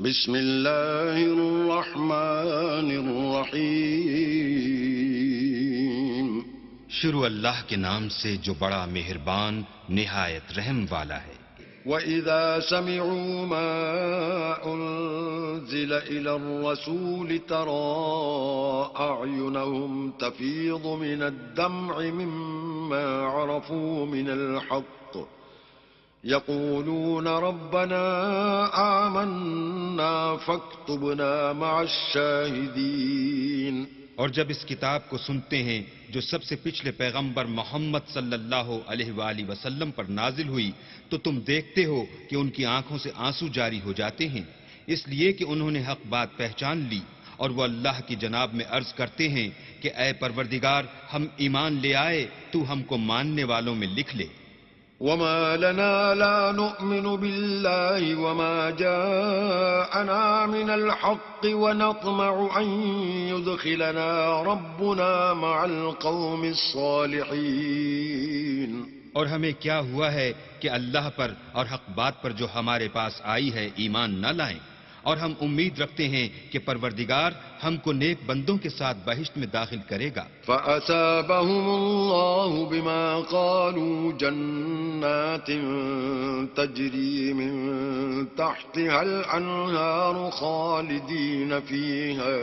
بسم اللہ الرحمن الرحیم. شروع اللہ کے نام سے جو بڑا مہربان نہایت رحم والا ہے. وَإِذَا سَمِعُوا مَا أُنزِلَ إِلَى الرَّسُولِ تَرَىٰ أَعْيُنَهُمْ تَفِيضُ مِنَ الدَّمْعِ مِمَّا عَرَفُوا مِنَ الْحَقِّ يَقُولُونَ رَبَّنَا آمَنَّا فَاكْتُبْنَا مَعَ الشَّاهِدِينَ. اور جب اس کتاب کو سنتے ہیں جو سب سے پچھلے پیغمبر محمد صلی اللہ علیہ وآلہ وسلم پر نازل ہوئی تو تم دیکھتے ہو کہ ان کی آنکھوں سے آنسو جاری ہو جاتے ہیں، اس لیے کہ انہوں نے حق بات پہچان لی، اور وہ اللہ کی جناب میں عرض کرتے ہیں کہ اے پروردگار ہم ایمان لے آئے، تو ہم کو ماننے والوں میں لکھ لے. وما لنا لا نؤمن بالله وما جاءنا من الحق ونطمع أن يدخلنا ربنا مع القوم الصالحين. اور ہمیں کیا ہوا ہے کہ اللہ پر اور حق بات پر جو ہمارے پاس آئی ہے ایمان نہ لائیں، اور ہم امید رکھتے ہیں کہ پروردگار ہم کو نیک بندوں کے ساتھ بہشت میں داخل کرے گا. فَأَثَابَهُمُ اللَّهُ بِمَا قَالُوا جَنَّاتٍ تَجْرِي مِن تَحْتِهَا الْأَنْهَارُ خَالِدِينَ فِيهَا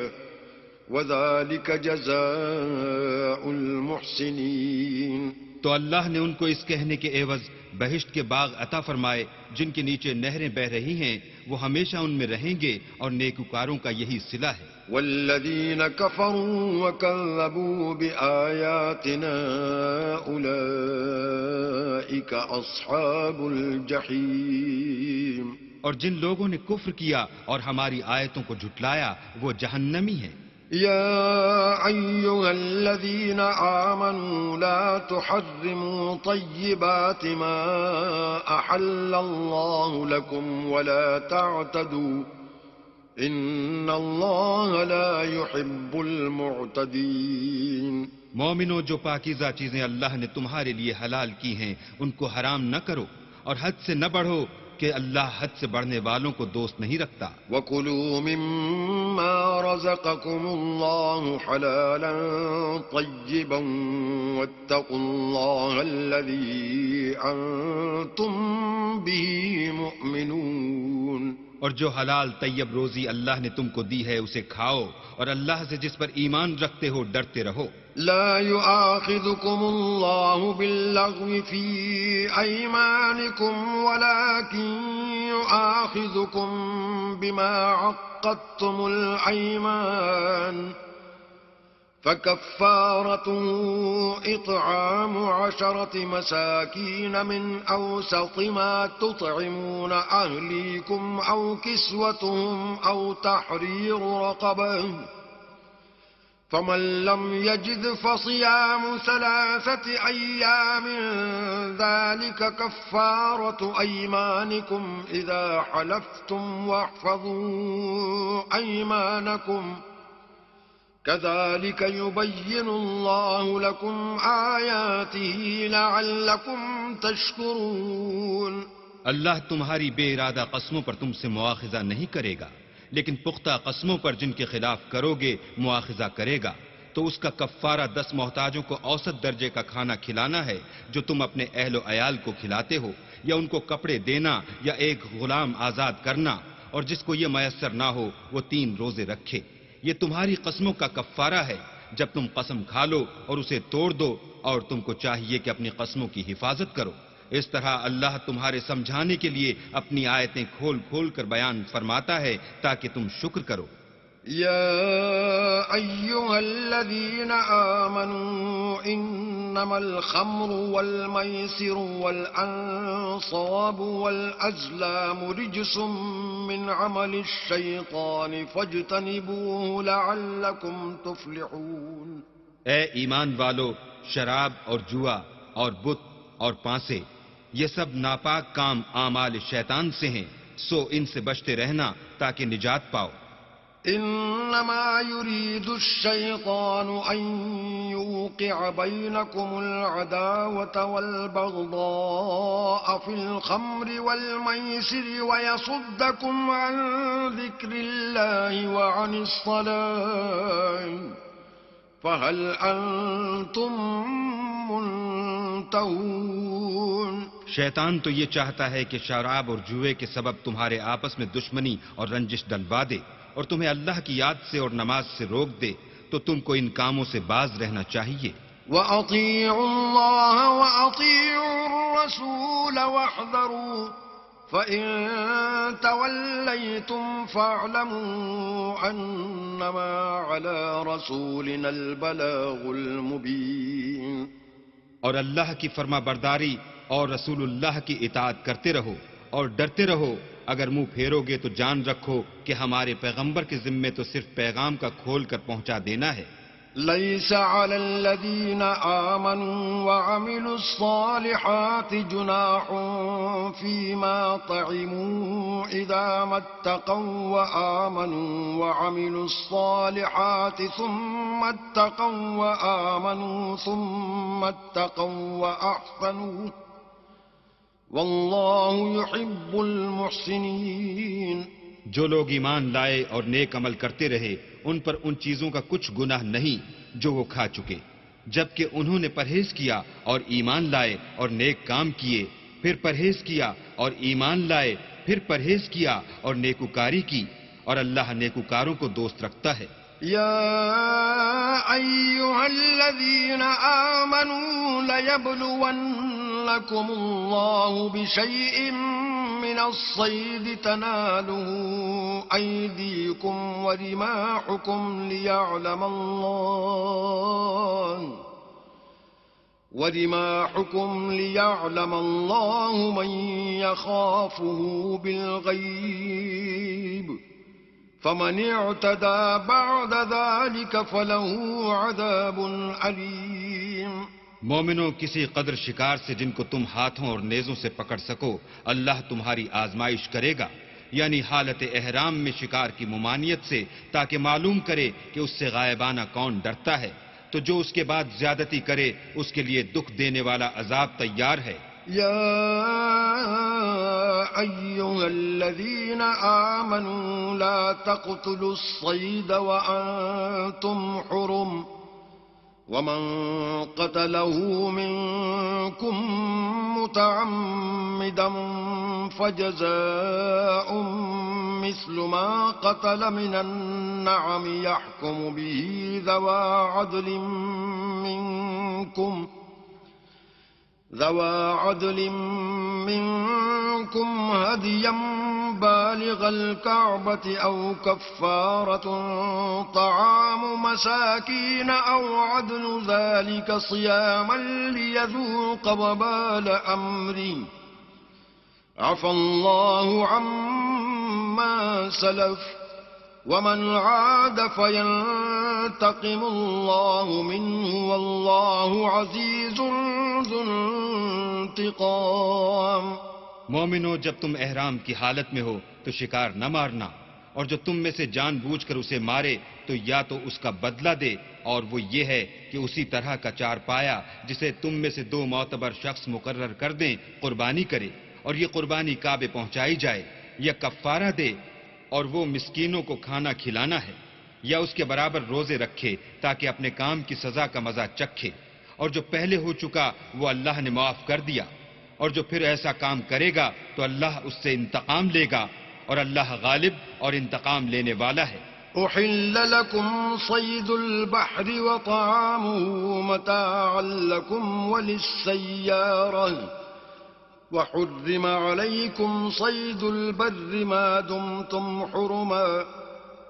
وَذَلِكَ جَزَاءُ الْمُحْسِنِينَ. تو اللہ نے ان کو اس کہنے کے عوض بہشت کے باغ عطا فرمائے جن کے نیچے نہریں بہہ رہی ہیں، وہ ہمیشہ ان میں رہیں گے، اور نیکوکاروں کا یہی صلہ ہے. والذین کفروا وکذبوا بآیاتنا اولئک اصحاب الجحیم. اور جن لوگوں نے کفر کیا اور ہماری آیتوں کو جھٹلایا وہ جہنمی ہیں. يا أيها الذين آمنوا لا تحرموا طيبات ما أحل الله لكم ولا تعتدوا إن الله لا يحب المعتدين. مومنو، جو پاکیزہ چیزیں اللہ نے تمہارے لیے حلال کی ہیں ان کو حرام نہ کرو، اور حد سے نہ بڑھو کہ اللہ حد سے بڑھنے والوں کو دوست نہیں رکھتا. وَكُلُوا مِمَّا رَزَقَكُمُ اللَّهُ حَلَالًا طَيِّبًا وَاتَّقُوا اللَّهَ الَّذِي أَنتُم بِهِ مُؤْمِنُونَ. اور جو حلال طیب روزی اللہ نے تم کو دی ہے اسے کھاؤ، اور اللہ سے جس پر ایمان رکھتے ہو ڈرتے رہو. لا يؤاخذكم الله باللغو في أيمانكم ولكن يؤاخذكم بما عقدتم الأيمان فكفارته إطعام 10 مساكين من أوسط ما تطعمون أهليكم أو كسوتهم أو تحرير رقبة فمن لم يجد فصيام 3 أيام ذلك كفارة أيمانكم إذا حلفتم واحفظوا أيمانكم كذلك يبين الله لكم آياته لعلكم تشكرون. اللہ تمہاری بے ارادہ قسموں پر تم سے مواخذہ نہیں کرے گا، لیکن پختہ قسموں پر جن کے خلاف کرو گے مواخذہ کرے گا. تو اس کا کفارہ 10 محتاجوں کو اوسط درجے کا کھانا کھلانا ہے جو تم اپنے اہل و عیال کو کھلاتے ہو، یا ان کو کپڑے دینا یا ایک غلام آزاد کرنا، اور جس کو یہ میسر نہ ہو وہ 3 روزے رکھے. یہ تمہاری قسموں کا کفارہ ہے جب تم قسم کھا لو اور اسے توڑ دو، اور تم کو چاہیے کہ اپنی قسموں کی حفاظت کرو. اس طرح اللہ تمہارے سمجھانے کے لیے اپنی آیتیں کھول کھول کر بیان فرماتا ہے تاکہ تم شکر کرو. يا أيها الذين آمنوا إنما الخمر والميسر والأنصاب والأزلام رجس من عمل الشيطان فاجتنبوه لعلكم تفلحون. اے ایمان والو، شراب اور جوا اور بت اور پانسے یہ سب ناپاک کام اعمال شیطان سے ہیں، سو ان سے بچتے رہنا تاکہ نجات پاؤ. إنما يريد الشيطان أن يوقع بينكم العداوة والبغضاء في الخمر والميسر ويصدكم عن ذكر الله وعن الصلاة فهل أنتم منتهون؟ شیطان تو یہ چاہتا ہے کہ شراب اور جوئے کے سبب تمہارے آپس میں دشمنی اور رنجش ڈلوا دے اور تمہیں اللہ کی یاد سے اور نماز سے روک دے، تو تم کو ان کاموں سے باز رہنا چاہیے۔ وَأَطِيعُوا اللَّهَ وَأَطِيعُوا الرَّسُولَ وَاحْذَرُوا فَإِن تَوَلَّيْتُمْ فَاعْلَمُوا أَنَّمَا عَلَى رَسُولِنَا الْبَلَاغُ الْمُبِينُ۔ اور اللہ کی فرما برداری اور رسول اللہ کی اطاعت کرتے رہو اور ڈرتے رہو، اگر منہ پھیرو گے تو جان رکھو کہ ہمارے پیغمبر کے ذمے تو صرف پیغام کا کھول کر پہنچا دینا ہے۔ ليس على الذين آمنوا وعملوا الصالحات جناح فيما طعموا إذا ما اتقوا وآمنوا وعملوا الصالحات ثم اتقوا وآمنوا ثم اتقوا وأحسنوا والله يحب المحسنين۔ جو لوگ ایمان لائے اور نیک عمل کرتے رہے ان پر ان چیزوں کا کچھ گناہ نہیں جو وہ کھا چکے، جبکہ انہوں نے پرہیز کیا اور ایمان لائے اور نیک کام کیے، پھر پرہیز کیا اور ایمان لائے، پھر پرہیز کیا اور نیکوکاری کی، اور اللہ نیکوکاروں کو دوست رکھتا ہے۔ يا أيها الذين آمنوا ليبلونكم الله بشيء من الصيد تناله أيديكم ورماحكم ليعلم الله من يخافه بالغيب فمن اعتدى بعد ذلك فله عذاب عليم۔ مومنوں، کسی قدر شکار سے جن کو تم ہاتھوں اور نیزوں سے پکڑ سکو اللہ تمہاری آزمائش کرے گا، یعنی حالت احرام میں شکار کی ممانعت سے، تاکہ معلوم کرے کہ اس سے غائبانہ کون ڈرتا ہے، تو جو اس کے بعد زیادتی کرے اس کے لیے دکھ دینے والا عذاب تیار ہے۔ يا أيها الذين آمنوا لا تقتلوا الصيد وأنتم حرم ومن قتله منكم متعمدا فجزاء مثل ما قتل من النعم يحكم به ذوى عدل منكم هديا بالغ الكعبة أو كفارة طعام مساكين أو عدل ذلك صياما ليذوق وبال أمره عفى الله عما سلف ومن عاد فينتقم الله منه والله عزيز ذو انتقام۔ مومنو، جب تم احرام کی حالت میں ہو تو شکار نہ مارنا، اور جو تم میں سے جان بوجھ کر اسے مارے تو یا تو اس کا بدلہ دے، اور وہ یہ ہے کہ اسی طرح کا چار پایا جسے تم میں سے 2 معتبر شخص مقرر کر دیں قربانی کرے، اور یہ قربانی کعبے پہنچائی جائے، یا کفارہ دے اور وہ مسکینوں کو کھانا کھلانا ہے، یا اس کے برابر روزے رکھے تاکہ اپنے کام کی سزا کا مزہ چکھے، اور جو پہلے ہو چکا وہ اللہ نے معاف کر دیا، اور جو پھر ایسا کام کرے گا تو اللہ اس سے انتقام لے گا، اور اللہ غالب اور انتقام لینے والا ہے۔ أحل لكم صيد البحر وطعامه متاعا لكم وللسيارة وحرم عليكم صيد البر ما دمتم حرما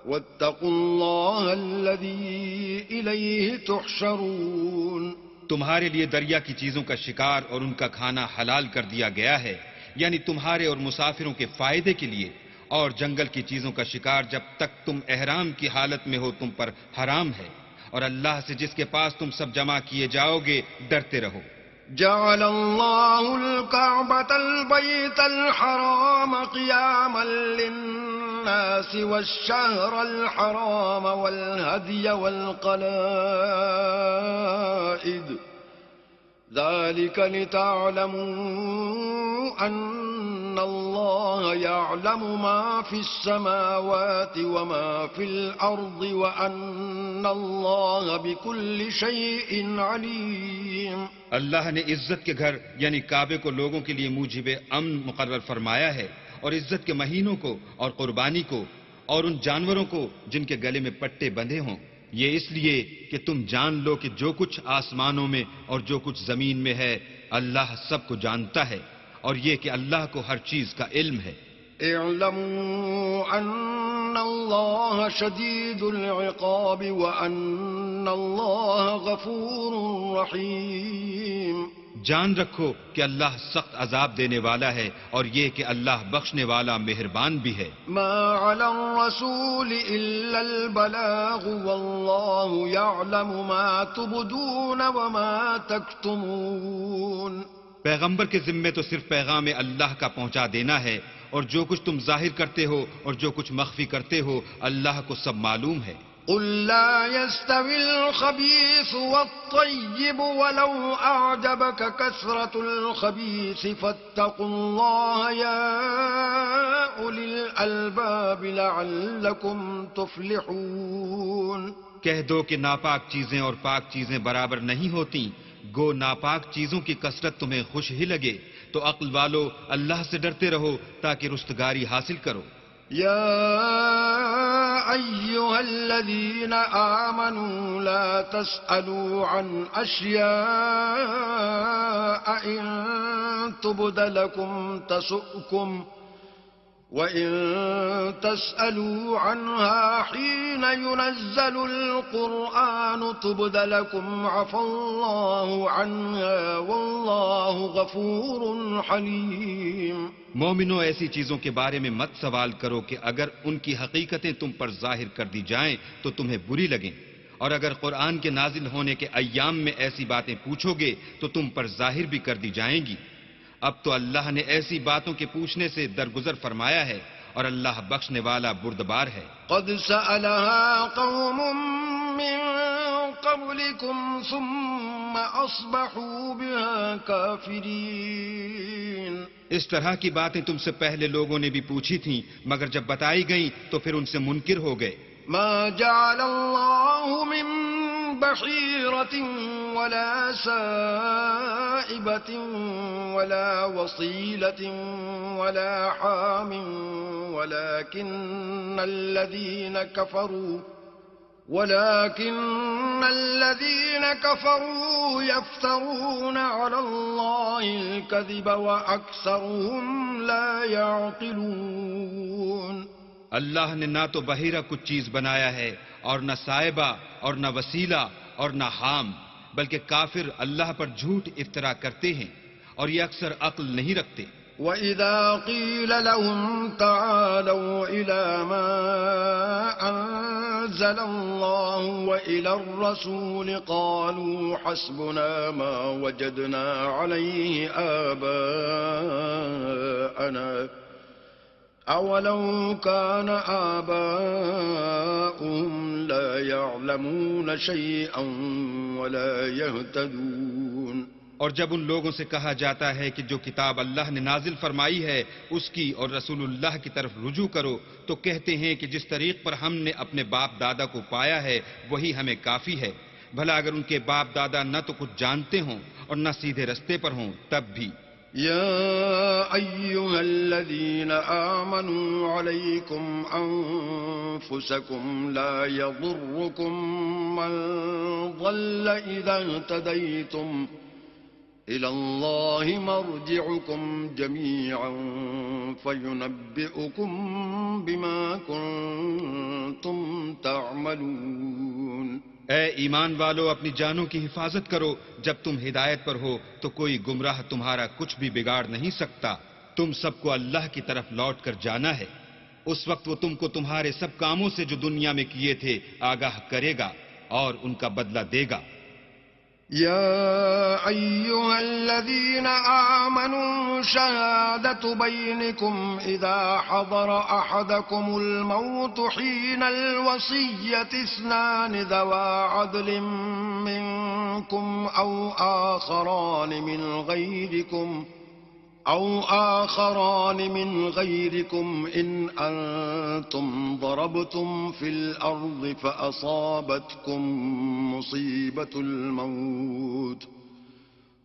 واتقوا الله الذي إليه تحشرون۔ تمہارے لیے دریا کی چیزوں کا شکار اور ان کا کھانا حلال کر دیا گیا ہے، یعنی تمہارے اور مسافروں کے فائدے کے لیے، اور جنگل کی چیزوں کا شکار جب تک تم احرام کی حالت میں ہو تم پر حرام ہے، اور اللہ سے جس کے پاس تم سب جمع کیے جاؤ گے ڈرتے رہو۔ جعل الله الكعبة البيت الحرام قياما للناس الناس والشهر الحرام والهدي والقلائد ذلك لتعلموا أن الله يعلم ما في السماوات وما في الأرض وأن الله بكل شيء عليم. اللہ نے عزت کے گھر یعنی کعبے کو لوگوں کے لیے موجب امن مقرر فرمایا ہے، اور عزت کے مہینوں کو اور قربانی کو اور ان جانوروں کو جن کے گلے میں پٹے بندھے ہوں، یہ اس لیے کہ تم جان لو کہ جو کچھ آسمانوں میں اور جو کچھ زمین میں ہے اللہ سب کو جانتا ہے، اور یہ کہ اللہ کو ہر چیز کا علم ہے. اعلموا ان اللہ شدید العقاب وان اللہ غفور رحیم. جان رکھو کہ اللہ سخت عذاب دینے والا ہے، اور یہ کہ اللہ بخشنے والا مہربان بھی ہے. ما علی الرسول الا البلاغ واللہ یعلم ما تبدون وما تکتمون. پیغمبر کے ذمے تو صرف پیغام اللہ کا پہنچا دینا ہے، اور جو کچھ تم ظاہر کرتے ہو اور جو کچھ مخفی کرتے ہو اللہ کو سب معلوم ہے. قل لا يستوي الخبيث والطيب ولو أعجبك كثرة الخبيث فاتقوا الله يا أولي الألباب لعلكم تفلحون. کہہ دو کہ ناپاک چیزیں اور پاک چیزیں برابر نہیں ہوتی، گو ناپاک چیزوں کی کثرت تمہیں خوش ہی لگے تو عقل والو اللہ سے ڈرتے رہو تاکہ رستگاری حاصل کرو. يا أيها الذين آمنوا لا تسألوا عن أشياء إن تبد لكم تسؤكم وإن تسألوا عنها حين ينزل القرآن تبد لكم عفى الله عنها والله غفور حليم. مومنو، ایسی چیزوں کے بارے میں مت سوال کرو کہ اگر ان کی حقیقتیں تم پر ظاہر کر دی جائیں تو تمہیں بری لگیں، اور اگر قرآن کے نازل ہونے کے ایام میں ایسی باتیں پوچھو گے تو تم پر ظاہر بھی کر دی جائیں گی. اب تو اللہ نے ایسی باتوں کے پوچھنے سے درگزر فرمایا ہے، اور اللہ بخشنے والا بردبار ہے. قد سألها قوم من قبلكم ثم أصبحوا بها كافرين. اس طرح کی باتیں تم سے پہلے لوگوں نے بھی پوچھی تھیں، مگر جب بتائی گئیں تو پھر ان سے منکر ہو گئے. ما جعل الله من بحيرة ولا سائبة ولا وصيلة ولا حام ولكن الذين كفروا يفترون على الله الكذب وأكثرهم لا يعقلون. اللہ نے نہ تو بحیرہ کچھ چیز بنایا ہے اور نہ صائبہ اور نہ وسیلہ اور نہ حام، بلکہ کافر اللہ پر جھوٹ افترا کرتے ہیں اور یہ اکثر عقل نہیں رکھتے. وَإِذَا قِيلَ لَهُمْ تَعَالَوْا إِلَى مَا أَنزَلَ اللَّهُ وَإِلَى الرَّسُولِ قَالُوا حَسْبُنَا مَا وَجَدْنَا عَلَيْهِ آبَاءَنَا أَوَلَوْ كَانَ آبَاؤُهُمْ لَا يَعْلَمُونَ شَيْئًا وَلَا يَهْتَدُونَ. اور جب ان لوگوں سے کہا جاتا ہے کہ جو کتاب اللہ نے نازل فرمائی ہے اس کی اور رسول اللہ کی طرف رجوع کرو تو کہتے ہیں کہ جس طریق پر ہم نے اپنے باپ دادا کو پایا ہے وہی ہمیں کافی ہے. بھلا اگر ان کے باپ دادا نہ تو کچھ جانتے ہوں اور نہ سیدھے رستے پر ہوں تب بھی. يا أيها الذين آمنوا عليكم أنفسكم لا يضركم من ضل إذا اهتديتم إلى الله مرجعكم جميعا فينبئكم بما كنتم تعملون. اے ایمان والو، اپنی جانوں کی حفاظت کرو. جب تم ہدایت پر ہو تو کوئی گمراہ تمہارا کچھ بھی بگاڑ نہیں سکتا. تم سب کو اللہ کی طرف لوٹ کر جانا ہے. اس وقت وہ تم کو تمہارے سب کاموں سے جو دنیا میں کیے تھے آگاہ کرے گا اور ان کا بدلہ دے گا. يا أيها الذين آمنوا شهادة بينكم إذا حضر أحدكم الموت حين الوصية اثنان ذوى عدل منكم أو آخران من غيركم إن أنتم ضربتم في الأرض فأصابتكم مصيبة الموت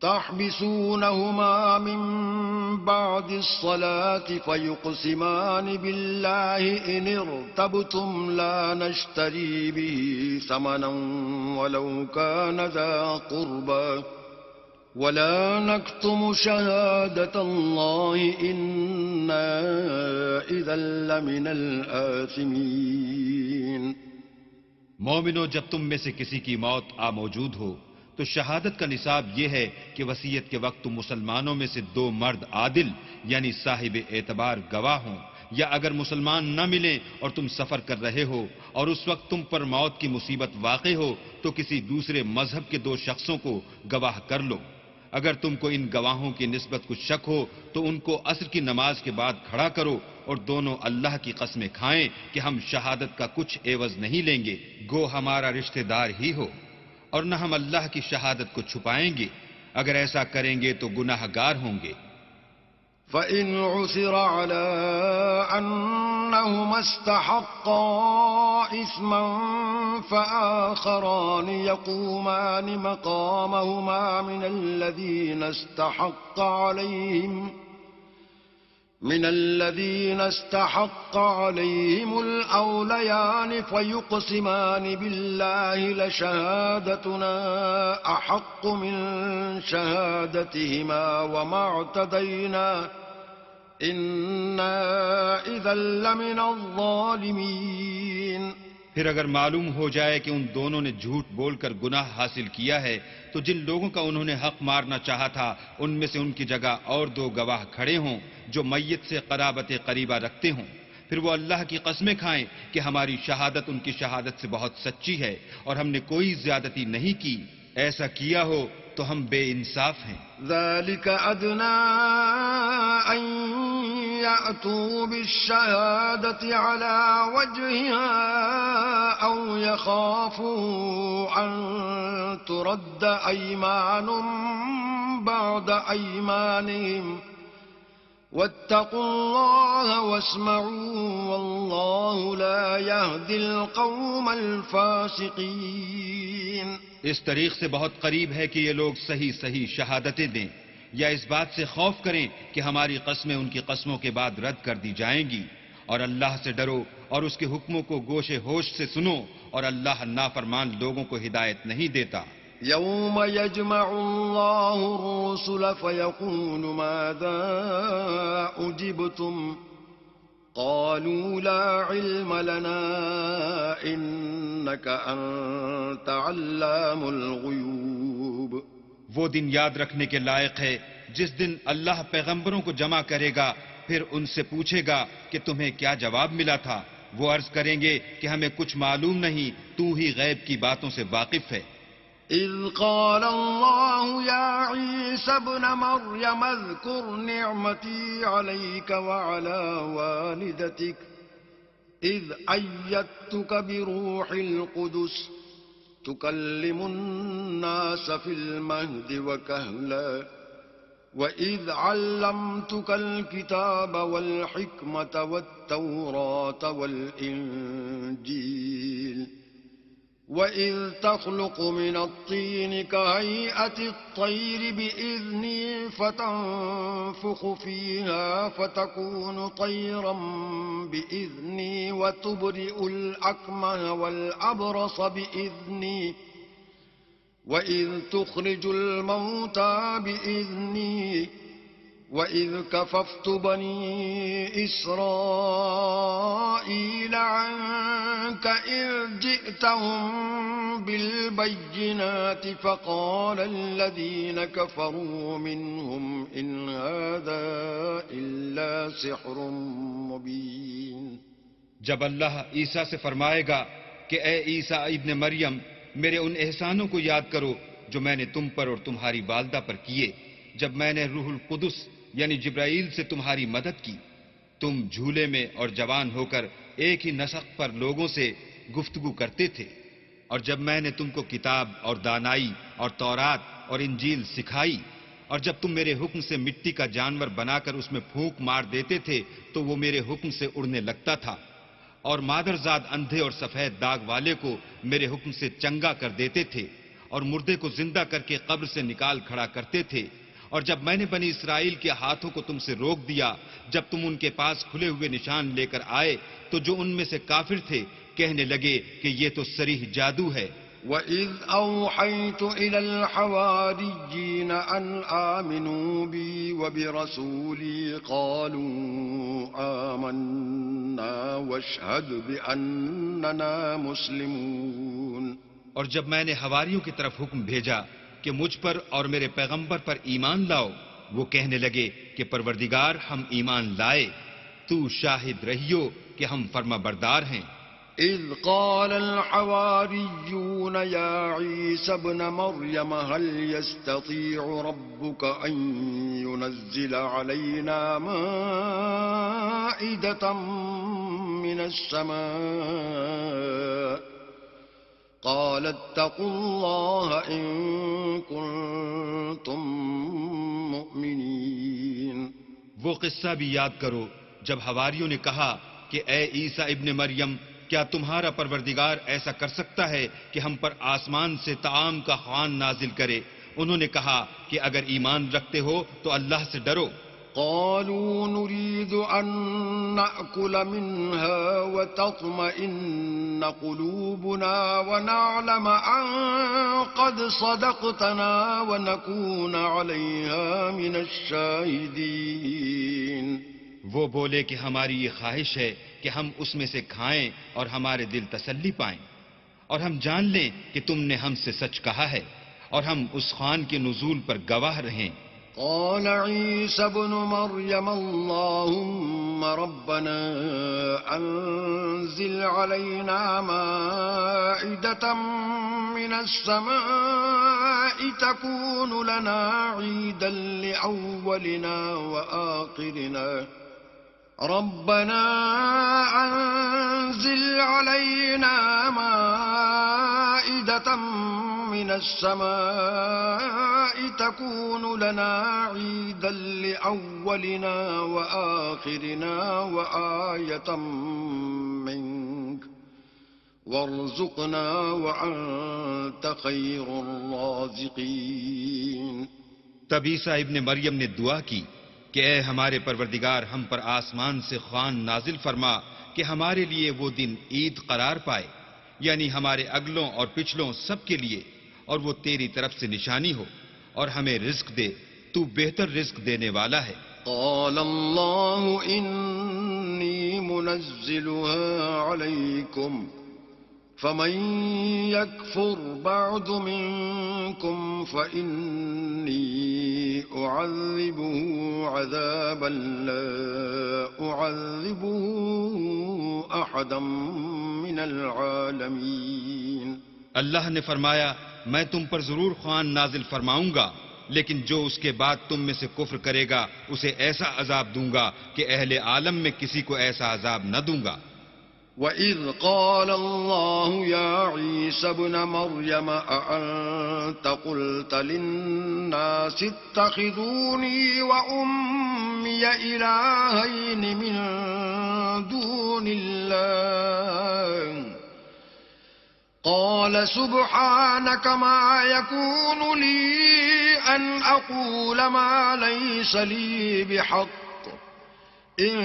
تحبسونهما من بعد الصلاة فيقسمان بالله إن ارتبتم لا نشتري به ثمنا ولو كان ذا قربى ولا نكتم شهادة الله إنا إذا لمن الآثمين. مومنو، جب تم میں سے کسی کی موت موجود ہو تو شہادت کا نصاب یہ ہے کہ وصیت کے وقت تم مسلمانوں میں سے 2 مرد عادل یعنی صاحب اعتبار گواہ ہوں، یا اگر مسلمان نہ ملیں اور تم سفر کر رہے ہو اور اس وقت تم پر موت کی مصیبت واقع ہو تو کسی دوسرے مذہب کے 2 شخصوں کو گواہ کر لو. اگر تم کو ان گواہوں کی نسبت کچھ شک ہو تو ان کو عصر کی نماز کے بعد کھڑا کرو اور دونوں اللہ کی قسمیں کھائیں کہ ہم شہادت کا کچھ عوض نہیں لیں گے، گو ہمارا رشتہ دار ہی ہو، اور نہ ہم اللہ کی شہادت کو چھپائیں گے. اگر ایسا کریں گے تو گناہ گار ہوں گے. فَإِنْ عُثِرَ عَلَىٰ أَنَّهُمَا اسْتَحَقَّا إِثْمًا فَآخَرَانِ يَقُومَانِ مَقَامَهُمَا من الذين استحق عليهم الأوليان فيقسمان بالله لشهادتنا أحق من شهادتهما وما اعتدينا إنا إذا لمن الظالمين. پھر اگر معلوم ہو جائے کہ ان دونوں نے جھوٹ بول کر گناہ حاصل کیا ہے تو جن لوگوں کا انہوں نے حق مارنا چاہا تھا ان میں سے ان کی جگہ اور 2 گواہ کھڑے ہوں جو میت سے قرابت قریبہ رکھتے ہوں. پھر وہ اللہ کی قسمیں کھائیں کہ ہماری شہادت ان کی شہادت سے بہت سچی ہے اور ہم نے کوئی زیادتی نہیں کی. ایسا کیا ہو تو ہم بے انصاف ہیں. ذلك أدنى أن يأتوا بالشهادة على وجهها أو يخافوا أن ترد أيمان بعد أيمانهم واتقوا الله واسمعوا والله لا يهدي القوم الفاسقين. اس طریق سے بہت قریب ہے کہ یہ لوگ صحیح شہادتیں دیں یا اس بات سے خوف کریں کہ ہماری قسمیں ان کی قسموں کے بعد رد کر دی جائیں گی. اور اللہ سے ڈرو اور اس کے حکموں کو گوش ہوش سے سنو، اور اللہ نافرمان لوگوں کو ہدایت نہیں دیتا. يوم يجمع الله الرسل فيقول ماذا أجبتم قالوا لا علم لنا إنك أنت علام الغيوب. وہ دن یاد رکھنے کے لائق ہے جس دن اللہ پیغمبروں کو جمع کرے گا، پھر ان سے پوچھے گا کہ تمہیں کیا جواب ملا تھا. وہ عرض کریں گے کہ ہمیں کچھ معلوم نہیں، تو ہی غیب کی باتوں سے واقف ہے. إذ قال الله يا عيسى ابن مريم اذكر نعمتي عليك وعلى والدتك إذ أيدتك بروح القدس تكلم الناس في المهد وكهلا وإذ علمتك الكتاب والحكمة والتوراة والإنجيل وإذ تخلق من الطين كهيئة الطير بإذني فتنفخ فيها فتكون طيرا بإذني وتبرئ الأكمه والأبرص بإذني وإذ تخرج الموتى بإذني وإذ كففت بني إسرائيل عنك إذ جئتهم بالبينات فقال الذين كفروا منهم إن هذا إلا سحر مبين. جب اللہ عیسیٰ سے فرمائے گا کہ اے عیسیٰ ابن مریم، میرے ان احسانوں کو یاد کرو جو میں نے تم پر اور تمہاری والدہ پر کیے جب میں نے روح القدس یعنی جبرائیل سے تمہاری مدد کی. تم جھولے میں اور جوان ہو کر ایک ہی نسق پر لوگوں سے گفتگو کرتے تھے. اور جب میں نے تم کو کتاب اور دانائی اور تورات اور انجیل سکھائی اور جب تم میرے حکم سے مٹی کا جانور بنا کر اس میں پھونک مار دیتے تھے تو وہ میرے حکم سے اڑنے لگتا تھا. اور مادرزاد اندھے اور سفید داغ والے کو میرے حکم سے چنگا کر دیتے تھے اور مردے کو زندہ کر کے قبر سے نکال کھڑا کرتے تھے. اور جب میں نے بنی اسرائیل کے ہاتھوں کو تم سے روک دیا جب تم ان کے پاس کھلے ہوئے نشان لے کر آئے تو جو ان میں سے کافر تھے کہنے لگے کہ یہ تو صریح جادو ہے. وَإِذْ أَوْحَيْتُ إِلَى الْحَوَارِيِّينَ أَنْ آمِنُوا بِي وَبِرَسُولِي قَالُوا آمَنَّا وَاشْهَدْ بِأَنَّنَا مُسْلِمُونَ. اور جب میں نے حواریوں کی طرف حکم بھیجا کہ مجھ پر اور میرے پیغمبر پر ایمان لاؤ وہ کہنے لگے کہ پروردگار ہم ایمان لائے تو شاہد رہیو کہ ہم فرما بردار ہیں. إذ قال الحواريون يا عيسى ابن مريم هل يستطيع ربك أن ينزل علينا مائدة من السماء قال اتقوا الله إن كنتم مؤمنين. وہ قصہ بھی یاد کرو جب حواریوں نے کہا کہ اے عیسیٰ ابن مریم کیا تمہارا پروردگار ایسا کر سکتا ہے کہ ہم پر آسمان سے طعام کا خوان نازل کرے؟ انہوں نے کہا کہ اگر ایمان رکھتے ہو تو اللہ سے ڈرو. قالوا نريد أن نأكل منها وتطمئن قلوبنا ونعلم أن قد صدقتنا ونكون عليها من الشاهدين. وہ بولے کہ ہماری یہ خواہش ہے کہ ہم اس میں سے کھائیں اور ہمارے دل تسلی پائیں اور ہم جان لیں کہ تم نے ہم سے سچ کہا ہے اور ہم اس خوان کے نزول پر گواہ رہیں. قال عيسى ابن مريم اللهم ربنا أنزل علينا مائدة من السماء تكون لنا عيدا لأولنا وآخرنا ربنا أنزل علينا مائدة من السماء تكون لنا عيدا لأولنا وآخرنا وآية منك وارزقنا وأنت خير الرازقين. تب عیسیٰ ابن مریم نے دعا کی کہ اے ہمارے پروردگار ہم پر آسمان سے خوان نازل فرما کہ ہمارے لیے وہ دن عید قرار پائے یعنی ہمارے اگلوں اور پچھلوں سب کے لیے اور وہ تیری طرف سے نشانی ہو اور ہمیں رزق دے تو بہتر رزق دینے والا ہے. قال الله إني منزلها عليكم فمن يكفر بعد منكم فإني أعذبه عذابا لا أعذبه أحدا من العالمين. اللہ نے فرمایا میں تم پر ضرور خوان نازل فرماؤں گا لیکن جو اس کے بعد تم میں سے کفر کرے گا اسے ایسا عذاب دوں گا کہ اہل عالم میں کسی کو ایسا عذاب نہ دوں گا. وَإِذْ قَالَ اللَّهُ يَا عِيسَى ابْنَ مَرْيَمَ أَأَنْتَ قُلْتَ لِلنَّاسِ اتَّخِذُونِي وَأُمِّيَ إِلَٰهَيْنِ مِن دُونِ اللَّهِ قال سبحانك ما يكون لي أن أقول ما ليس لي بحق إن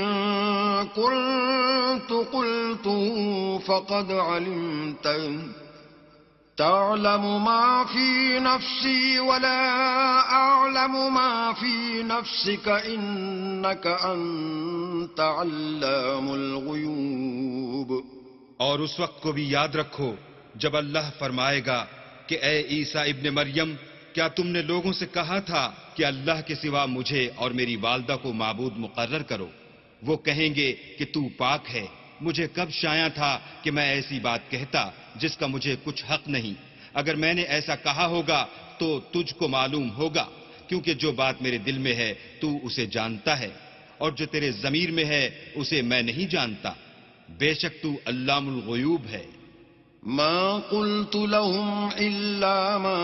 كنت قلته فقد علمته تعلم ما في نفسي ولا أعلم ما في نفسك إنك أنت علام الغيوب. اور اس وقت کو بھی یاد رکھو جب اللہ فرمائے گا کہ اے عیسیٰ ابن مریم کیا تم نے لوگوں سے کہا تھا کہ اللہ کے سوا مجھے اور میری والدہ کو معبود مقرر کرو؟ وہ کہیں گے کہ تو پاک ہے، مجھے کب شایع تھا کہ میں ایسی بات کہتا جس کا مجھے کچھ حق نہیں. اگر میں نے ایسا کہا ہوگا تو تجھ کو معلوم ہوگا، کیونکہ جو بات میرے دل میں ہے تو اسے جانتا ہے، اور جو تیرے ضمیر میں ہے اسے میں نہیں جانتا۔ بے شک تو علام الغیوب ہے۔ ما قلت لهم إلا ما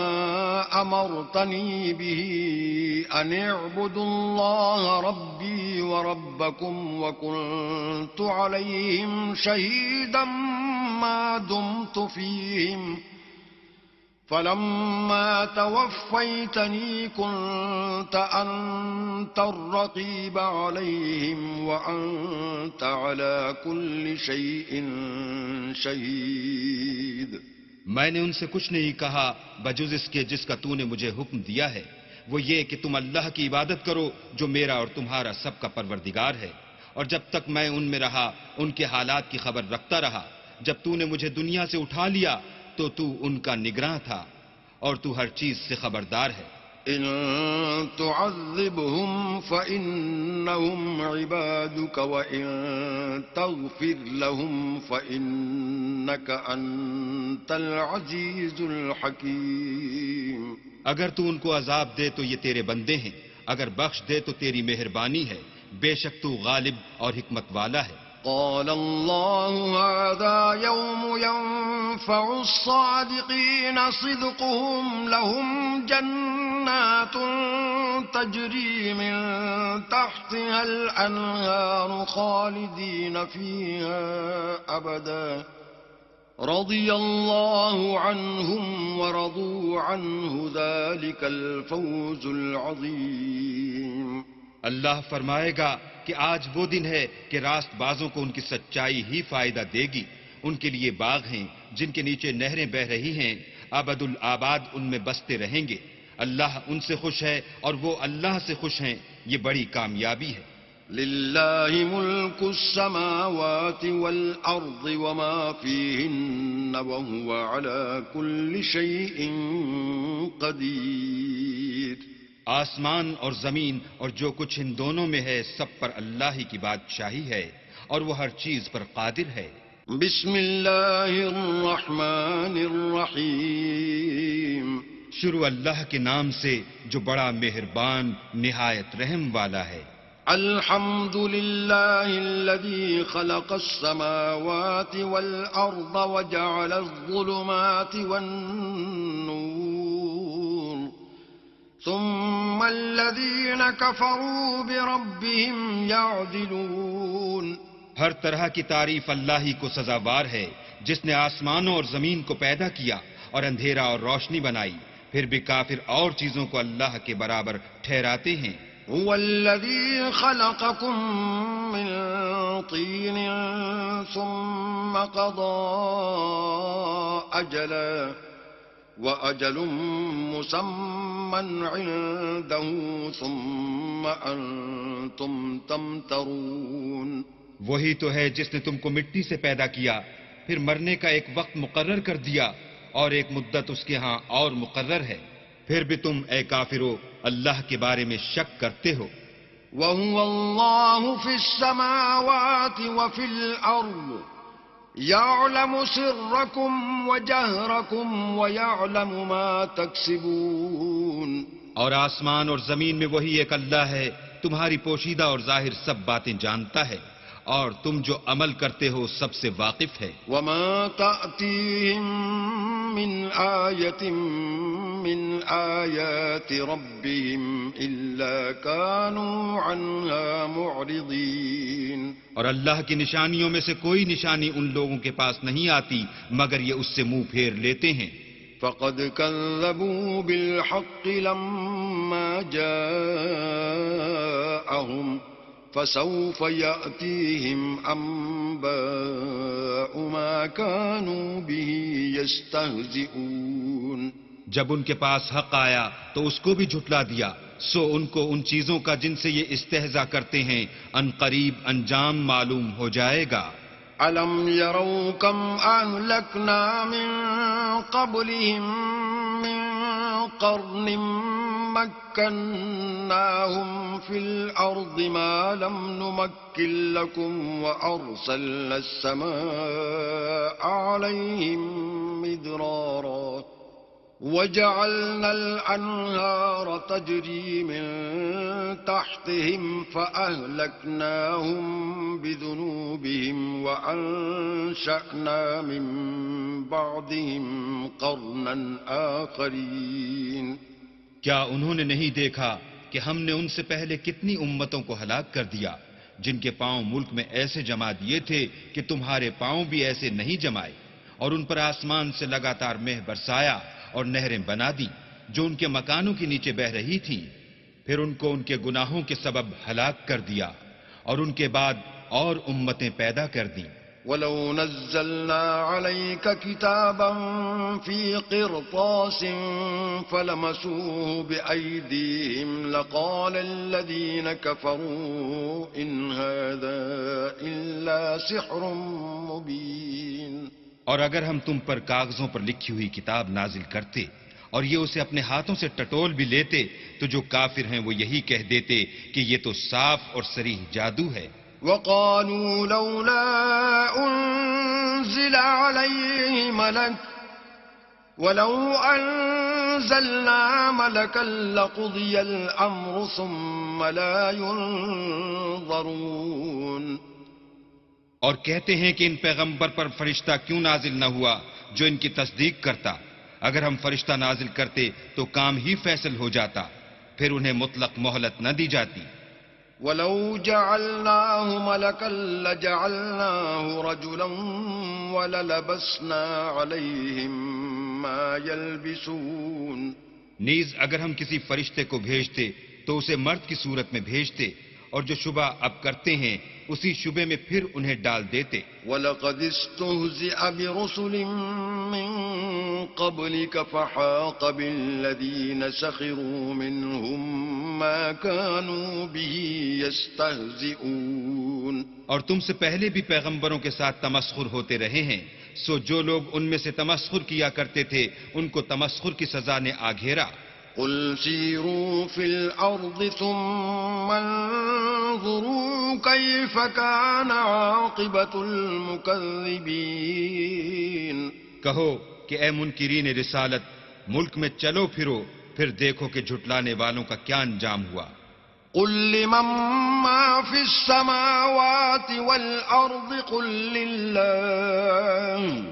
أمرتني به أن اعبدوا الله ربي وربكم وكنت عليهم شهيدا ما دمت فيهم فلما توفيتني كنت أنت الرقيب عليهم وأنت على كل شيء شهيد۔ میں نے ان سے کچھ نہیں کہا بجز اس کے جس کا تو نے مجھے حکم دیا ہے، وہ یہ کہ تم اللہ کی عبادت کرو جو میرا اور تمہارا سب کا پروردگار ہے، اور جب تک میں ان میں رہا ان کے حالات کی خبر رکھتا رہا۔ جب تو نے مجھے دنیا سے اٹھا لیا تو تو ان کا نگراں تھا، اور تو ہر چیز سے خبردار ہے۔ إن تعذبهم فإنهم عبادك وإن تغفر لهم فإنك أنت العزيز الحكيم۔ اگر تو ان کو عذاب دے تو یہ تیرے بندے ہیں، اگر بخش دے تو تیری مہربانی ہے، بے شک تو غالب اور حکمت والا ہے۔ قال الله هذا يوم ينفع الصادقين صدقهم لهم جنات تجري من تحتها الأنهار خالدين فيها أبدا رضي الله عنهم ورضوا عنه ذلك الفوز العظيم۔ اللہ فرمائے گا کہ آج وہ دن ہے کہ راست بازوں کو ان کی سچائی ہی فائدہ دے گی۔ ان کے لیے باغ ہیں جن کے نیچے نہریں بہہ رہی ہیں، ابد الآباد ان میں بستے رہیں گے۔ اللہ ان سے خوش ہے اور وہ اللہ سے خوش ہیں، یہ بڑی کامیابی ہے۔ للہ ملک السماوات والارض وما فیہن وہو علی کل شیء قدیر۔ آسمان اور زمین اور جو کچھ ان دونوں میں ہے سب پر اللہ ہی کی بادشاہی ہے، اور وہ ہر چیز پر قادر ہے۔ بسم اللہ الرحمن الرحیم۔ شروع اللہ کے نام سے جو بڑا مہربان نہایت رحم والا ہے۔ الحمد للہ الذی خلق السماوات والارض وجعل الظلمات والنور ثم الذین کفروا بربهم یعدلون۔ ہر طرح کی تعریف اللہ ہی کو سزاوار ہے، جس نے آسمانوں اور زمین کو پیدا کیا اور اندھیرا اور روشنی بنائی، پھر بھی کافر اور چیزوں کو اللہ کے برابر ٹھہراتے ہیں۔ هو الذي خلقكم من طين ثم قضى أجلا وأجل مسمى عنده ثم أنتم تمترون۔ وہی تو ہے جس نے تم کو مٹی سے پیدا کیا، پھر مرنے کا ایک وقت مقرر کر دیا اور ایک مدت اس کے ہاں اور مقرر ہے، پھر بھی تم اے کافرو اللہ کے بارے میں شک کرتے ہو۔ وَهُوَ اللَّهُ فِي السَّمَاوَاتِ وَفِي الْأَرْضِ يَعْلَمُ سِرَّكُمْ وَجَهْرَكُمْ وَيَعْلَمُ مَا تَكْسِبُونَ۔ اور آسمان اور زمین میں وہی ایک اللہ ہے، تمہاری پوشیدہ اور ظاہر سب باتیں جانتا ہے، اور تم جو عمل کرتے ہو سب سے واقف ہے۔ وَمَا تَأْتِيهِم مِّنْ آيَةٍ مِّنْ آيَاتِ رَبِّهِمْ إِلَّا كَانُوا عَنْهَا مُعْرِضِينَ۔ اور اللہ کی نشانیوں میں سے کوئی نشانی ان لوگوں کے پاس نہیں آتی مگر یہ اس سے منہ پھیر لیتے ہیں۔ فَقَدْ كَذَّبُوا بِالْحَقِّ لَمَّا جَاءَهُمْ فَسَوْفَ يَأْتِيهِمْ أَنبَاءُ مَا كَانُوا بِهِ يَسْتَهْزِئُونَ۔ جب ان کے پاس حق آیا تو اس کو بھی جھٹلا دیا، سو ان کو ان چیزوں کا جن سے یہ استہزاء کرتے ہیں ان قریب انجام معلوم ہو جائے گا۔ أَلَمْ يَرَوْا كَمْ أَهْلَكْنَا مِنْ قَبْلِهِمْ مِنْ قَرْنٍ مَكَّنَّاهُمْ فِي الْأَرْضِ مَا لَمْ نُمَكِّنْ لَكُمْ وَأَرْسَلْنَا السَّمَاءَ عَلَيْهِمْ مِدْرَارًا وجعلنا الأنهار تجري من تحتهم فأهلكناهم بذنوبهم وأنشأنا من بعدهم قرنا آخرين کیا انہوں نے نہیں دیکھا کہ ہم نے ان سے پہلے کتنی امتوں کو ہلاک کر دیا جن کے پاؤں ملک میں ایسے جما دیے تھے کہ تمہارے پاؤں بھی ایسے نہیں جمائے، اور ان پر آسمان سے لگاتار مہ برسایا اور نہریں بنا دی جو ان کے مکانوں کے نیچے بہ رہی تھیں، پھر ان کو ان کے گناہوں کے سبب ہلاک کر دیا اور ان کے بعد اور امتیں پیدا کر دیں۔ وَلَوْ نَزَّلْنَا عَلَيْكَ كِتَابًا فِي قِرْطَاسٍ فَلَمَسُوهُ بِأَيْدِيهِمْ لَقَالَ الَّذِينَ كَفَرُوا إِنْ هَذَا إِلَّا سِحْرٌ مُبِينٌ۔ اور اگر ہم تم پر کاغذوں پر لکھی ہوئی کتاب نازل کرتے اور یہ اسے اپنے ہاتھوں سے ٹٹول بھی لیتے تو جو کافر ہیں وہ یہی کہہ دیتے کہ یہ تو صاف اور صریح جادو ہے۔ وَقَالُوا لَوْلَا أُنزِلَ عَلَيْهِ مَلَكٌ وَلَوْ أَنزَلْنَا مَلَكًا لَقُضِيَ الْأَمْرُ ثُمَّ لَا يُنظَرُونَ۔ اور کہتے ہیں کہ ان پیغمبر پر فرشتہ کیوں نازل نہ ہوا جو ان کی تصدیق کرتا، اگر ہم فرشتہ نازل کرتے تو کام ہی فیصل ہو جاتا، پھر انہیں مطلق مہلت نہ دی جاتی۔ وَلَوْ جَعَلْنَاهُ مَلَكًا لَجَعَلْنَاهُ رَجُلًا وَلَلَبَسْنَا عَلَيْهِمْ مَا يَلْبِسُونَ۔ نیز اگر ہم کسی فرشتے کو بھیجتے تو اسے مرد کی صورت میں بھیجتے، اور جو شبہ اب کرتے ہیں اسی شبے میں پھر انہیں ڈال دیتے۔ وَلَقَدِ اسْتُهْزِئَ بِرُسُلٍ مِّن قَبْلِكَ فَحَاقَ بِالَّذِينَ سَخِرُوا مِنْهُم مَّا كَانُوا بِهِ يَسْتَهْزِئُونَ۔ اور تم سے پہلے بھی پیغمبروں کے ساتھ تمسخر ہوتے رہے ہیں، سو جو لوگ ان میں سے تمسخر کیا کرتے تھے ان کو تمسخر کی سزا نے آ گھیرا۔ قُلْ سِيرُوا فِي الْأَرْضِ ثُمَّ انظُرُوا كَيْفَ كَانَ عَاقِبَةُ الْمُكَذِّبِينَ۔ کہو کہ اے منکرین رسالت، ملک میں چلو پھرو، پھر دیکھو کہ جھٹلانے والوں کا کیا انجام ہوا۔ قُل لِّمَن مَّا فِي السَّمَاوَاتِ وَالْأَرْضِ قُل لِّلَّهِ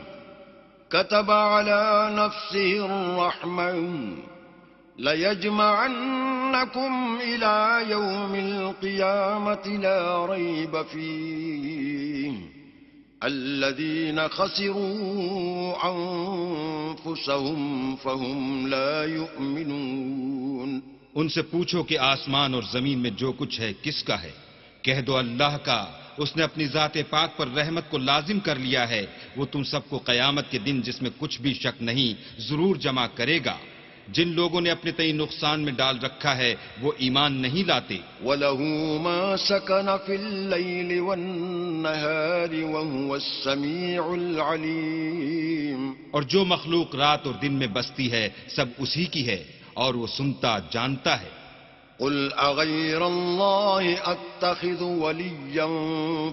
كَتَبَ عَلَى نَفْسِهِ الرَّحْمَةَ لَيَجْمَعَنَّكُمْ إِلَى يَوْمِ الْقِيَامَةِ لَا رَيْبَ فِيهِ الَّذِينَ خَسِرُوا أَنفُسَهُمْ فَهُمْ لَا يُؤْمِنُونَ۔ ان سے پوچھو کہ آسمان اور زمین میں جو کچھ ہے کس کا ہے، کہہ دو اللہ کا، اس نے اپنی ذات پاک پر رحمت کو لازم کر لیا ہے، وہ تم سب کو قیامت کے دن جس میں کچھ بھی شک نہیں ضرور جمع کرے گا۔ جن لوگوں نے اپنے تئیں نقصان میں ڈال رکھا ہے وہ ایمان نہیں لاتے۔ وَلَهُ مَا سَكَنَ فِي اللَّيْلِ وَالنَّهَارِ وَهُوَ السَّمِيعُ الْعَلِيمُ۔ اور جو مخلوق رات اور دن میں بستی ہے سب اسی کی ہے اور وہ سنتا جانتا ہے۔ قُلْ أَغَيْرَ اللَّهِ أَتَّخِذُ وَلِيًّا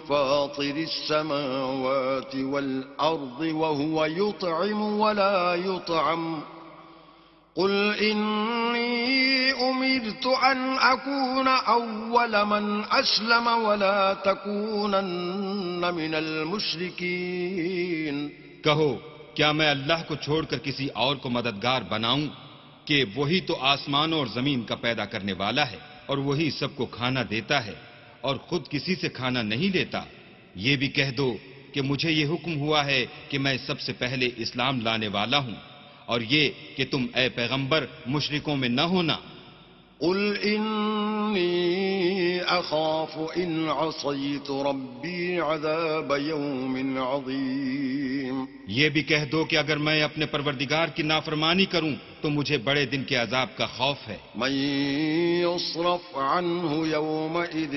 فَاطِرِ السَّمَاوَاتِ وَالْأَرْضِ وَهُوَ يُطْعِمُ وَلَا يُطْعَمُ قُلْ إِنِّي أُمِرْتُ أَنْ أَكُونَ أَوَّلَ مَنْ أَسْلَمَ وَلَا تَكُونَنَّ مِنَ الْمُشْرِكِينَ۔ کہو کیا میں اللہ کو چھوڑ کر کسی اور کو مددگار بناؤں کہ وہی تو آسمانوں اور زمین کا پیدا کرنے والا ہے اور وہی سب کو کھانا دیتا ہے اور خود کسی سے کھانا نہیں لیتا۔ یہ بھی کہہ دو کہ مجھے یہ حکم ہوا ہے کہ میں سب سے پہلے اسلام لانے والا ہوں، اور یہ کہ تم اے پیغمبر مشرکوں میں نہ ہونا۔ قُلْ إِنِّي أَخَافُ إِنْ عَصَيْتُ رَبِّي عَذَابَ يَوْمٍ عَظِيمٍ۔ یہ بھی کہہ دو کہ اگر میں اپنے پروردگار کی نافرمانی کروں تو مجھے بڑے دن کے عذاب کا خوف ہے۔ مَن يُصْرَفْ عَنْهُ يَوْمَئِذٍ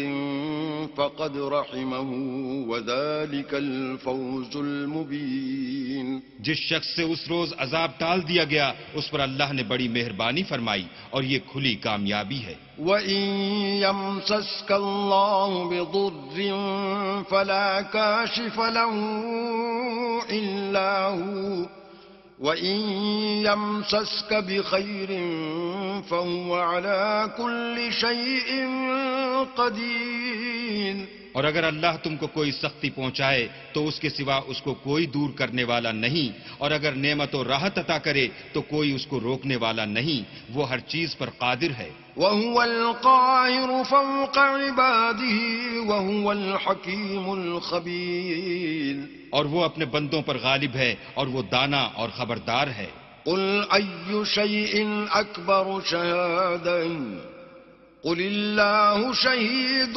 فَقَدْ رَحِمَهُ وَذَلِكَ الْفَوْزُ الْمُبِينُ۔ جس شخص سے اس روز عذاب ٹال دیا گیا اس پر اللہ نے بڑی مہربانی فرمائی اور یہ کھلی کامیابی ہے۔ وَإِن يَمْسَسْكَ اللَّهُ بِضُرٍّ فَلَا كَاشِفَ لَهُ إِلَّا هُوَ وَإِن يَمْسَسْكَ بِخَيْرٍ فَهُوَ عَلَى كُلِّ شَيْءٍ قَدِيرٌ اور اگر اللہ تم کو کوئی سختی پہنچائے تو اس کے سوا اس کو کوئی دور کرنے والا نہیں، اور اگر نعمت و راحت عطا کرے تو کوئی اس کو روکنے والا نہیں، وہ ہر چیز پر قادر ہے۔ وَهُوَ الْقَاهِرُ فَوْقَ عِبَادِهِ وَهُوَ الْحَكِيمُ الْخَبِيرُ اور وہ اپنے بندوں پر غالب ہے اور وہ دانا اور خبردار ہے۔ قُلْ أَيُّ شَيْءٍ أَكْبَرُ شَهَادَةً قُلِ اللَّهُ شَهِيدٌ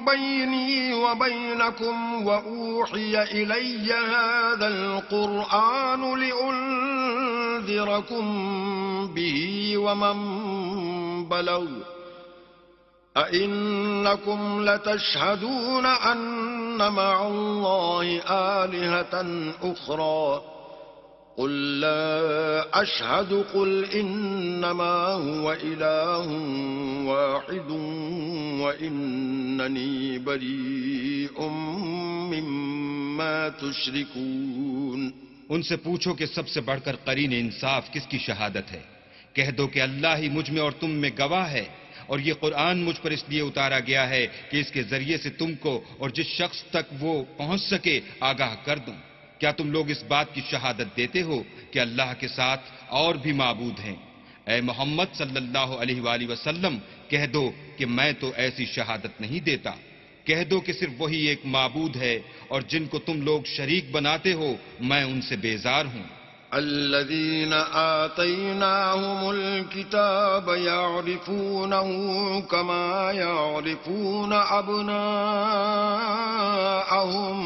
بَيْنِي وَبَيْنَكُمْ وَأُوحِيَ إِلَيَّ هَذَا الْقُرْآنُ لِأُنذِرَكُم بِهِ وَمَن بَلَغَ أَإِنَّكُمْ لَتَشْهَدُونَ أَنَّ مَعَ اللَّهِ آلِهَةً أُخْرَى قُل لَّا أَشْهَدُ قُلْ إِنَّمَا هُوَ إِلَٰهٌ وَاحِدٌ وَإِنَّنِي بَرِيءٌ مِّمَّا تُشْرِكُونَ ان سے پوچھو کہ سب سے بڑھ کر قرین انصاف کس کی شہادت ہے؟ کہہ دو کہ اللہ ہی مجھ میں اور تم میں گواہ ہے، اور یہ قرآن مجھ پر اس لیے اتارا گیا ہے کہ اس کے ذریعے سے تم کو اور جس شخص تک وہ پہنچ سکے آگاہ کر دوں۔ کیا تم لوگ اس بات کی شہادت دیتے ہو کہ اللہ کے ساتھ اور بھی معبود ہیں؟ اے محمد صلی اللہ علیہ وآلہ وسلم کہہ دو کہ میں تو ایسی شہادت نہیں دیتا۔ کہہ دو کہ صرف وہی ایک معبود ہے، اور جن کو تم لوگ شریک بناتے ہو میں ان سے بیزار ہوں۔ الذين آتيناهم الكتاب يعرفونه كما يعرفون أبناءهم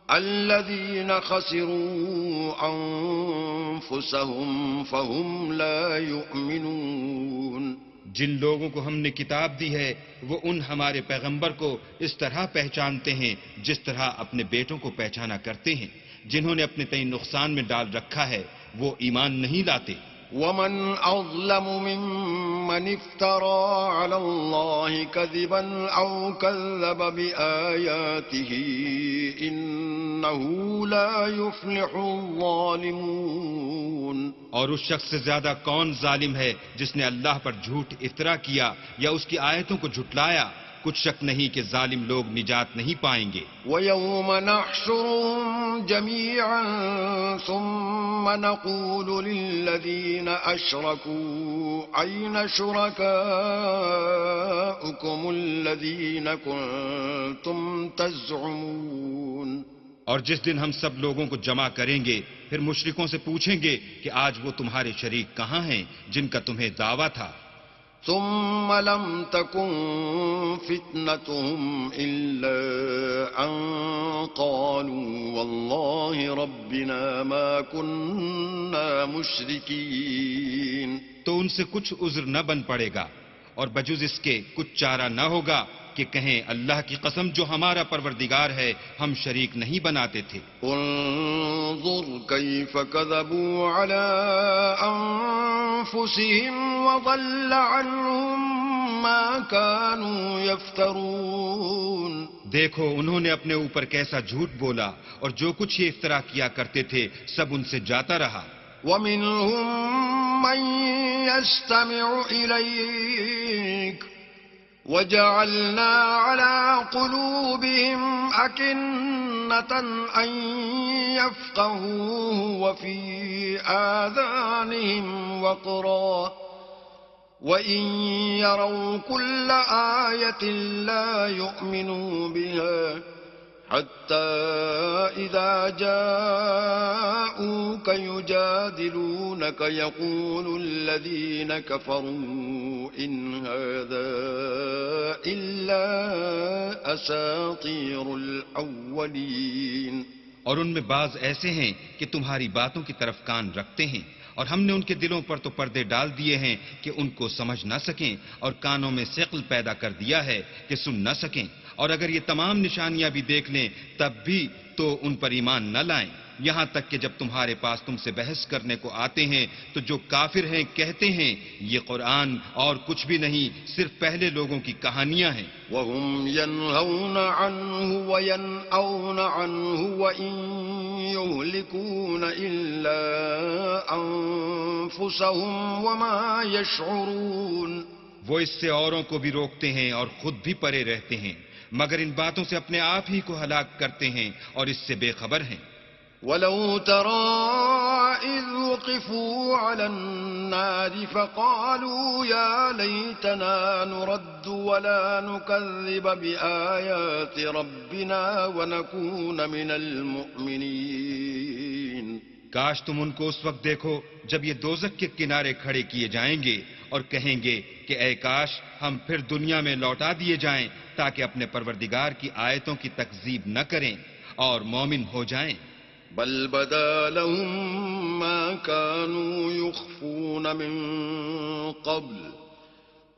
الذين خسروا أنفسهم فهم لا يؤمنون جن لوگوں کو ہم نے کتاب دی ہے وہ ان ہمارے پیغمبر کو اس طرح پہچانتے ہیں جس طرح اپنے بیٹوں کو پہچانا کرتے ہیں۔ جنہوں نے اپنے تئیں نقصان میں ڈال رکھا ہے وہ ایمان نہیں لاتے۔ وَمَنْ أَظْلَمُ مِمَّنِ افْتَرَىٰ عَلَى اللَّهِ كَذِبًا أَوْ كَذَّبَ بِآيَاتِهِ إِنَّهُ لَا يُفْلِحُ الظَّالِمُونَ اور اس شخص سے زیادہ کون ظالم ہے جس نے اللہ پر جھوٹ افطرا کیا یا اس کی آیتوں کو جھٹلایا؟ کچھ شک نہیں کہ ظالم لوگ نجات نہیں پائیں گے۔ وَيَوْمَ نَحْشُرُهُمْ جَمِيعًا ثُمَّ نَقُولُ لِلَّذِينَ أَشْرَكُوا أَيْنَ شُرَكَاؤُكُمُ الَّذِينَ كُنتُمْ تَزْعُمُونَ اور جس دن ہم سب لوگوں کو جمع کریں گے پھر مشرکوں سے پوچھیں گے کہ آج وہ تمہارے شریک کہاں ہیں جن کا تمہیں دعویٰ تھا؟ ثم لم تكن فتنتهم إلا أن قالوا والله ربنا ما كنا مشركين تو ان سے کچھ عذر نہ بن پڑے گا اور بجز اس کے کچھ چارہ نہ ہوگا کہ کہیں اللہ کی قسم جو ہمارا پروردگار ہے ہم شریک نہیں بناتے تھے۔ انظر كيف كذبوا على أنفسهم وضل عنهم ما كانوا يفترون دیکھو انہوں نے اپنے اوپر کیسا جھوٹ بولا اور جو کچھ یہ افترا کیا کرتے تھے سب ان سے جاتا رہا۔ وَمِنْهُمْ مَنْ يَسْتَمِعُ إِلَيْكَ وَجَعَلْنَا عَلَى قُلُوبِهِمْ أَكِنَّةً أَنْ يَفْقَهُوهُ وَفِي آذَانِهِمْ وَقْرًا وَإِنْ يَرَوْا كُلَّ آيَةٍ لَا يُؤْمِنُوا بِهَا حتى إذا جاءوك يجادلونك يقول الذين كفروا إن هذا إلا أساطير الأولين اور ان میں بعض ایسے ہیں کہ تمہاری باتوں کی طرف کان رکھتے ہیں اور ہم نے ان کے دلوں پر تو پردے ڈال دیے ہیں کہ ان کو سمجھ نہ سکیں اور کانوں میں ثقل پیدا کر دیا ہے کہ سن نہ سکیں، اور اگر یہ تمام نشانیاں بھی دیکھ لیں تب بھی تو ان پر ایمان نہ لائیں۔ یہاں تک کہ جب تمہارے پاس تم سے بحث کرنے کو آتے ہیں تو جو کافر ہیں کہتے ہیں یہ قرآن اور کچھ بھی نہیں، صرف پہلے لوگوں کی کہانیاں ہیں۔ وهم ينهون عنه وينأون عنه وإن يهلكون إلا أنفسهم وما يشعرون۔ وہ اس سے اوروں کو بھی روکتے ہیں اور خود بھی پرے رہتے ہیں، مگر ان باتوں سے اپنے آپ ہی کو ہلاک کرتے ہیں اور اس سے بے خبر ہیں۔ وَلَوْ تَرَىٰ إِذْ وُقِفُوا عَلَى النَّارِ فَقَالُوا يَا لَيْتَنَا نُرَدُّ وَلَا نُكَذِّبَ بِآيَاتِ رَبِّنَا وَنَكُونَ مِنَ الْمُؤْمِنِينَ۔ کاش تم ان کو اس وقت دیکھو جب یہ دوزخ کے کنارے کھڑے کیے جائیں گے اور کہیں گے کہ اے کاش ہم پھر دنیا میں لوٹا دیے جائیں تاکہ اپنے پروردگار کی آیتوں کی تکذیب نہ کریں اور مومن ہو جائیں۔ بل بدا لهم ما كانوا يخفون من قبل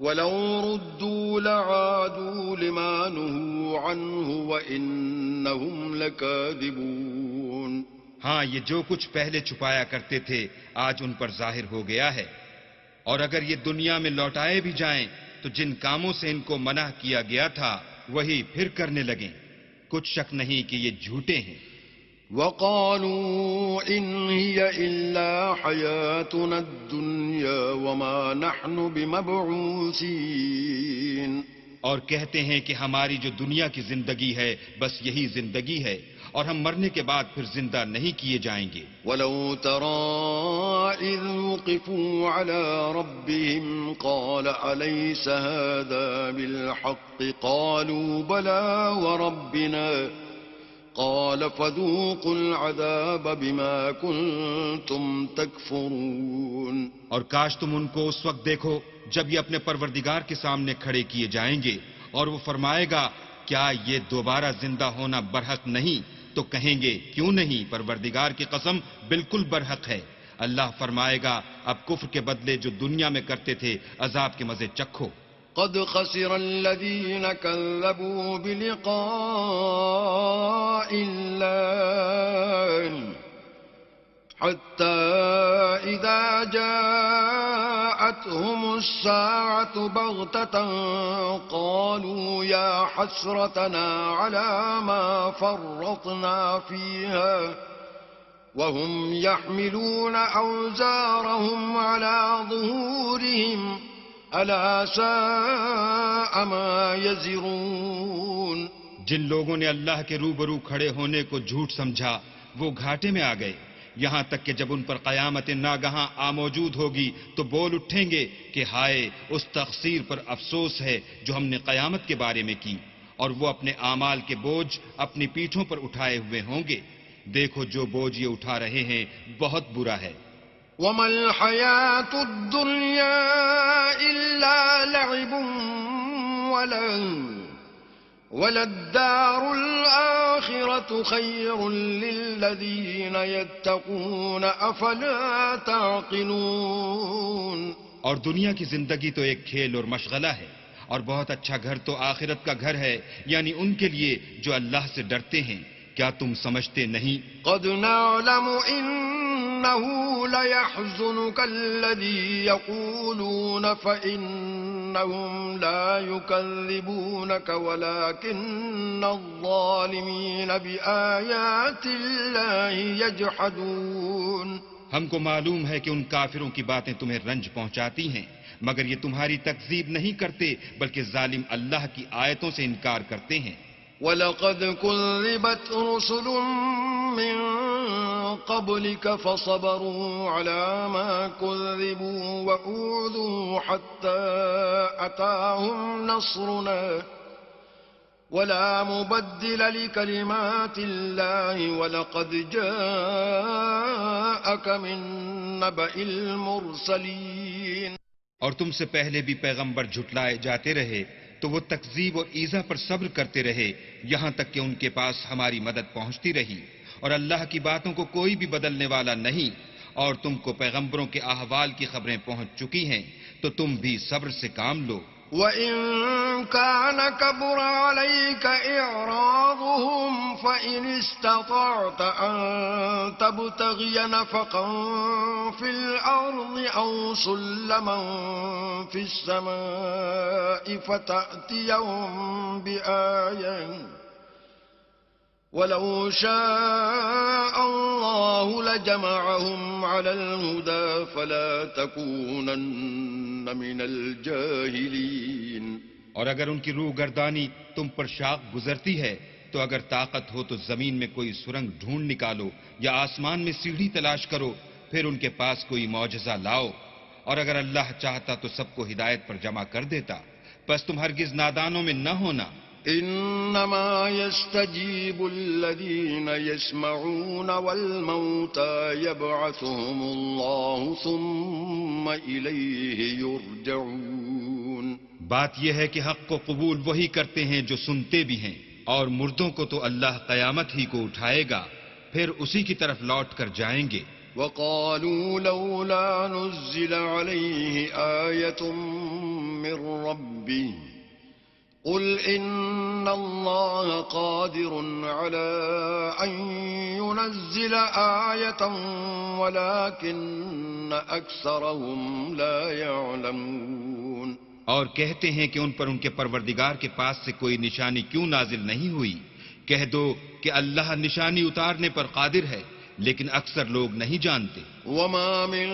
ولو ردوا لعادوا لما نهوا عنه وإنهم لكاذبون۔ ہاں، یہ جو کچھ پہلے چھپایا کرتے تھے آج ان پر ظاہر ہو گیا ہے، اور اگر یہ دنیا میں لوٹائے بھی جائیں تو جن کاموں سے ان کو منع کیا گیا تھا وہی پھر کرنے لگیں۔ کچھ شک نہیں کہ یہ جھوٹے ہیں۔ وقالوا إن هي إلا حياتنا الدنيا وما نحن بمبعوثين۔ اور کہتے ہیں کہ ہماری جو دنیا کی زندگی ہے بس یہی زندگی ہے اور ہم مرنے کے بعد پھر زندہ نہیں کیے جائیں گے۔ وَلَوْ تَرَىٰ إِذْ وُقِفُوا عَلَىٰ رَبِّهِمْ قَالَ أَلَيْسَ هَٰذَا بِالْحَقِّ قَالُوا بَلَىٰ وَرَبِّنَا قَالَ فَذُوقُوا الْعَذَابَ بِمَا كُنتُمْ تَكْفُرُونَ۔ اور کاش تم ان کو اس وقت دیکھو جب یہ اپنے پروردگار کے سامنے کھڑے کیے جائیں گے اور وہ فرمائے گا کیا یہ دوبارہ زندہ ہونا برحق نہیں، تو کہیں گے کیوں نہیں، پروردگار کی قسم بالکل برحق ہے۔ اللہ فرمائے گا اب کفر کے بدلے جو دنیا میں کرتے تھے عذاب کے مزے چکھو۔ قد خسر الذين كذبوا بلقاء الله حتى إذا جاءتهم الساعة بغتة قالوا يا حسرتنا على ما فرطنا فيها وهم يحملون أوزارهم على ظهورهم ألا ساء ما يزرون۔ جن لوگوں نے اللہ کے روبرو کھڑے ہونے کو جھوٹ سمجھا وہ گھاٹے میں آ گئے، یہاں تک کہ جب ان پر قیامت ناگہاں موجود ہوگی تو بول اٹھیں گے کہ ہائے اس تقصیر پر افسوس ہے جو ہم نے قیامت کے بارے میں کی، اور وہ اپنے اعمال کے بوجھ اپنی پیٹھوں پر اٹھائے ہوئے ہوں گے۔ دیکھو جو بوجھ یہ اٹھا رہے ہیں بہت برا ہے۔ وَمَا الْحَيَاةُ الدُّنْيَا إِلَّا لَعِبٌ وَلَهْوٌ وَلَلدَّارُ الْآخِرَةُ خَيْرٌ لِّلَّذِينَ يَتَّقُونَ أَفَلَا تَعْقِلُونَ۔ اور دنیا کی زندگی تو ایک کھیل اور مشغلہ ہے، اور بہت اچھا گھر تو آخرت کا گھر ہے، یعنی ان کے لیے جو اللہ سے ڈرتے ہیں۔ کیا تم سمجھتے نہیں؟ قد نعلم إنه ليحزنك الذي يقولون فإنهم لا يكذبونك ولكن الظالمين بآيات الله يجحدون۔ ہم کو معلوم ہے کہ ان کافروں کی باتیں تمہیں رنج پہنچاتی ہیں، مگر یہ تمہاری تکذیب نہیں کرتے بلکہ ظالم اللہ کی آیتوں سے انکار کرتے ہیں۔ وَلَقَدْ كُذِّبَتْ رُسُلٌ مِّن قَبْلِكَ فَصَبَرُوا عَلَىٰ مَا كُذِّبُوا وَأُوذُوا حَتَّىٰ أَتَاهُمْ نَصْرُنَا وَلَا مُبَدِّلَ لِكَلِمَاتِ اللَّهِ وَلَقَدْ جَاءَكَ مِن نَّبَإِ الْمُرْسَلِينَ۔ اور تم سے پہلے بھی پیغمبر جھٹلائے جاتے رہے تو وہ تکذیب اور ایذا پر صبر کرتے رہے یہاں تک کہ ان کے پاس ہماری مدد پہنچتی رہی، اور اللہ کی باتوں کو کوئی بھی بدلنے والا نہیں، اور تم کو پیغمبروں کے احوال کی خبریں پہنچ چکی ہیں تو تم بھی صبر سے کام لو۔ وَإِن كَانَ كَبُرَ عَلَيْكَ إِعْرَاضُهُمْ فَإِنِ اسْتَطَعْتَ أَن تَبْتَغِيَ نَفَقًا فِي الْأَرْضِ أَوْ سُلَّمًا فِي السَّمَاءِ فَتَأْتِيَهُم بِآيَةٍ وَلَوْ شَاءَ اللَّهُ لَجَمَعَهُمْ عَلَى الْهُدَى فَلَا تَكُونَنَّ مِنَ الْجَاهِلِينَ۔ اور اگر ان کی روح گردانی تم پر شاق گزرتی ہے تو اگر طاقت ہو تو زمین میں کوئی سرنگ ڈھونڈ نکالو یا آسمان میں سیڑھی تلاش کرو، پھر ان کے پاس کوئی معجزہ لاؤ، اور اگر اللہ چاہتا تو سب کو ہدایت پر جمع کر دیتا، بس تم ہرگز نادانوں میں نہ ہونا۔ انما يستجيب الذين يسمعون والموتى يبعثهم الله ثم إليه يرجعون۔ بات یہ ہے کہ حق کو قبول وہی کرتے ہیں جو سنتے بھی ہیں، اور مردوں کو تو اللہ قیامت ہی کو اٹھائے گا، پھر اسی کی طرف لوٹ کر جائیں گے۔ وقالوا لولا نزل عليه آية من ربه قل إن الله قادر على أن ينزل آية ولكن أكثرهم لا يعلمون۔ اور کہتے ہیں کہ ان پر ان کے پروردگار کے پاس سے کوئی نشانی کیوں نازل نہیں ہوئی؟ کہہ دو کہ اللہ نشانی اتارنے پر قادر ہے، لیکن اکثر لوگ نہیں جانتے۔ وما من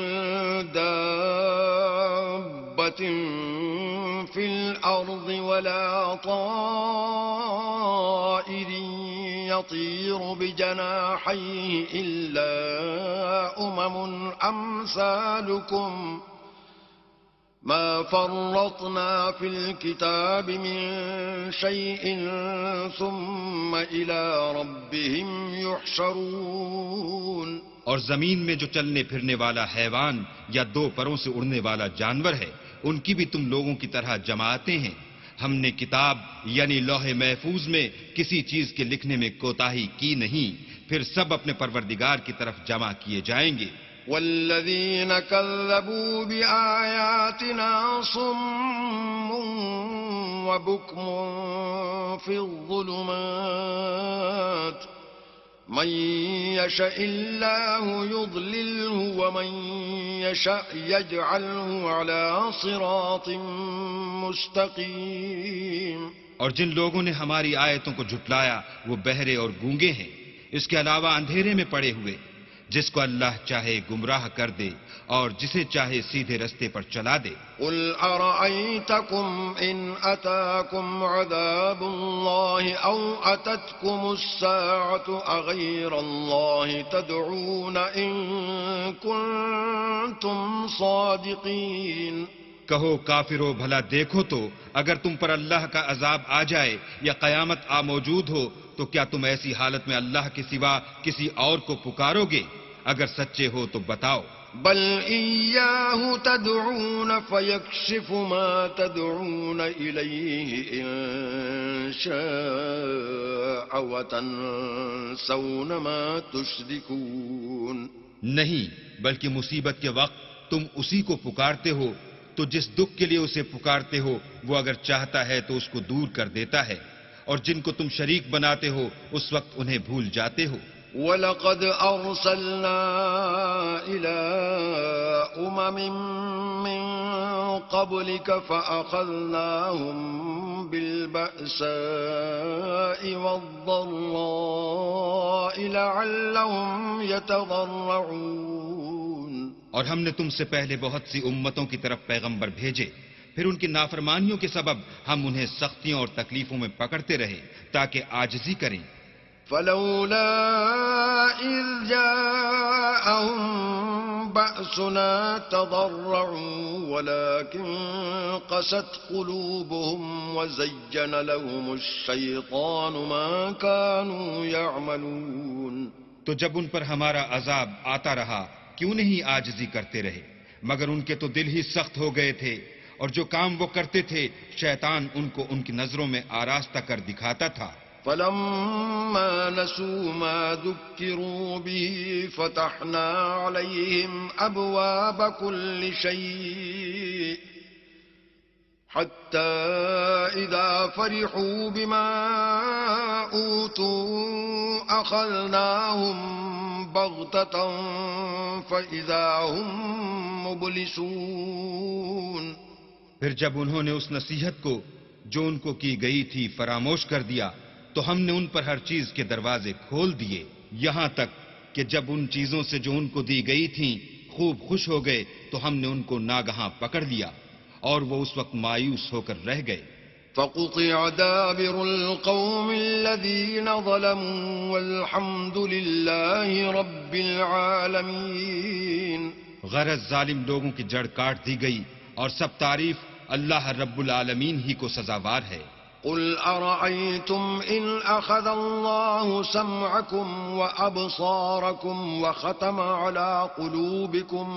دابة في الأرض ولا طائر يطير بجناحيه إلا أمثالكم ما فرطنا في الكتاب من شيء ثم إلى ربهم يحشرون۔ اور زمین میں جو چلنے پھرنے والا حیوان یا دو پروں سے اڑنے والا جانور ہے، ان کی بھی تم لوگوں کی طرح جماعتیں ہیں۔ ہم نے کتاب یعنی لوح محفوظ میں کسی چیز کے لکھنے میں کوتاہی کی نہیں، پھر سب اپنے پروردگار کی طرف جمع کیے جائیں گے۔ والذين كذبوا بآياتنا صم وبكم في الظلمات من يشاء الله يضلله ومن يشاء يجعله على صراط مستقيم۔ اور جن لوگوں نے ہماری آیتوں کو جھٹلایا وہ بہرے اور گونگے ہیں، اس کے علاوہ اندھیرے میں پڑے ہوئے۔ جس کو اللہ چاہے گمراہ کر دے اور جسے چاہے سیدھے رستے پر چلا دے۔ قل أرأيتكم إن أتاكم عذاب الله أو أتتكم الساعة أغير الله تدعون إن كنتم صادقين۔ کہو کافرو بھلا دیکھو تو اگر تم پر اللہ کا عذاب آ جائے یا قیامت آ موجود ہو تو کیا تم ایسی حالت میں اللہ کے سوا کسی اور کو پکارو گے؟ اگر سچے ہو تو بتاؤ۔ بل إياه تدعون فيكشف ما تدعون إليه إن شاء وتنسون ما تشركون۔ نہیں، بلکہ مصیبت کے وقت تم اسی کو پکارتے ہو، تو جس دکھ کے لیے اسے پکارتے ہو وہ اگر چاہتا ہے تو اس کو دور کر دیتا ہے، اور جن کو تم شریک بناتے ہو اس وقت انہیں بھول جاتے ہو۔ وَلَقَدْ أَرْسَلْنَا إِلَىٰ أُمَمٍ مِّن قَبْلِكَ فَأَخَذْنَاهُم بِالْبَأْسَاءِ وَالضَّرَّاءِ لَعَلَّهُمْ يَتَضَرَّعُونَ۔ اور ہم نے تم سے پہلے بہت سی امتوں کی طرف پیغمبر بھیجے، پھر ان کی نافرمانیوں کے سبب ہم انہیں سختیوں اور تکلیفوں میں پکڑتے رہے تاکہ عاجزی کریں۔ فَلَوْلَا إِذْ جَاءَهُم بَأْسُنَا تَضَرَّعُوا وَلَكِن قَسَتْ قُلُوبُهُمْ وَزَيَّنَ لَهُمُ الشَّيْطَانُ مَا كَانُوا يَعْمَلُونَ۔ تو جب ان پر ہمارا عذاب آتا رہا کیوں نہیں عاجزی کرتے رہے؟ مگر ان کے تو دل ہی سخت ہو گئے تھے، اور جو کام وہ کرتے تھے شیطان ان کو ان کی نظروں میں آراستہ کر دکھاتا تھا۔ فَلَمَّا نَسُوا مَا ذُكِّرُوا بِهِ فَتَحْنَا عَلَيْهِمْ أَبْوَابَ كُلِّ شَيْءٍ حتى إذا فرحوا بما أوتوا أخذناهم بغتة فإذا هم مبلسون. پھر جب انہوں نے اس نصیحت کو جو ان کو کی گئی تھی فراموش کر دیا تو ہم نے ان پر ہر چیز کے دروازے کھول دیے، یہاں تک کہ جب ان چیزوں سے جو ان کو دی گئی تھیں خوب خوش ہو گئے تو ہم نے ان کو ناگہاں پکڑ لیا اور وہ اس وقت مایوس ہو کر رہ گئے. فقطع دابر القوم الذين ظلموا والحمد لله رب العالمين. غرض ظالم لوگوں کی جڑ کاٹ دی گئی اور سب تعریف اللہ رب العالمین ہی کو سزاوار ہے. قل أرأيتم إن أخذ الله سمعكم وأبصاركم وختم على قلوبكم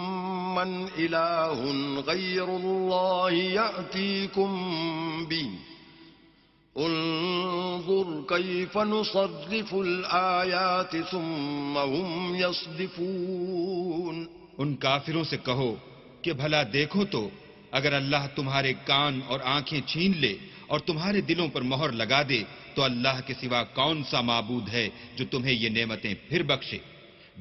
من إله غير الله يأتيكم به انظر كيف نصرف الآيات ثم هم يصدفون. ان کافروں سے کہو کہ بھلا دیکھو تو اگر اللہ تمہارے کان اور آنکھیں چھین لے اور تمہارے دلوں پر مہر لگا دے تو اللہ کے سوا کون سا معبود ہے جو تمہیں یہ نعمتیں پھر بخشے.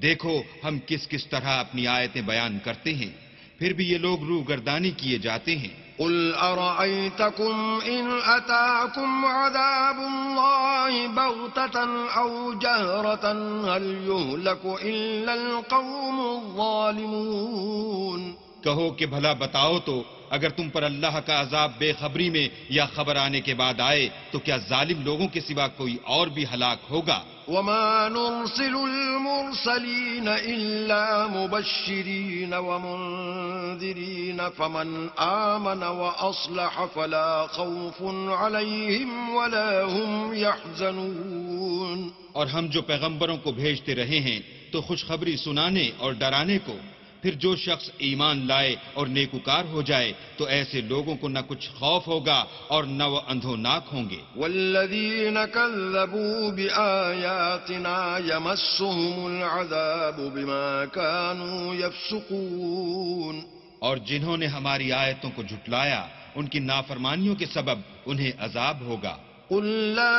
دیکھو ہم کس کس طرح اپنی آیتیں بیان کرتے ہیں، پھر بھی یہ لوگ روگردانی کیے جاتے ہیں. قل أرأيتكم إن أتاكم عذاب الله بغتة أو جهرة هل يهلك إلا القوم الظالمون. کہو کہ بھلا بتاؤ تو اگر تم پر اللہ کا عذاب بے خبری میں یا خبر آنے کے بعد آئے تو کیا ظالم لوگوں کے سوا کوئی اور بھی ہلاک ہوگا؟ وما نرسل المرسلين إلا مبشرين ومنذرين فمن آمن وأصلح فلا خوف عليهم ولا هم يحزنون. اور ہم جو پیغمبروں کو بھیجتے رہے ہیں تو خوشخبری سنانے اور ڈرانے کو، پھر جو شخص ایمان لائے اور نیکوکار ہو جائے تو ایسے لوگوں کو نہ کچھ خوف ہوگا اور نہ وہ اندھوناک ہوں گے. والذین كذبوا بآیاتنا یمسهم العذاب بما كانوا يفسقون. اور جنہوں نے ہماری آیتوں کو جھٹلایا ان کی نافرمانیوں کے سبب انہیں عذاب ہوگا. قل لا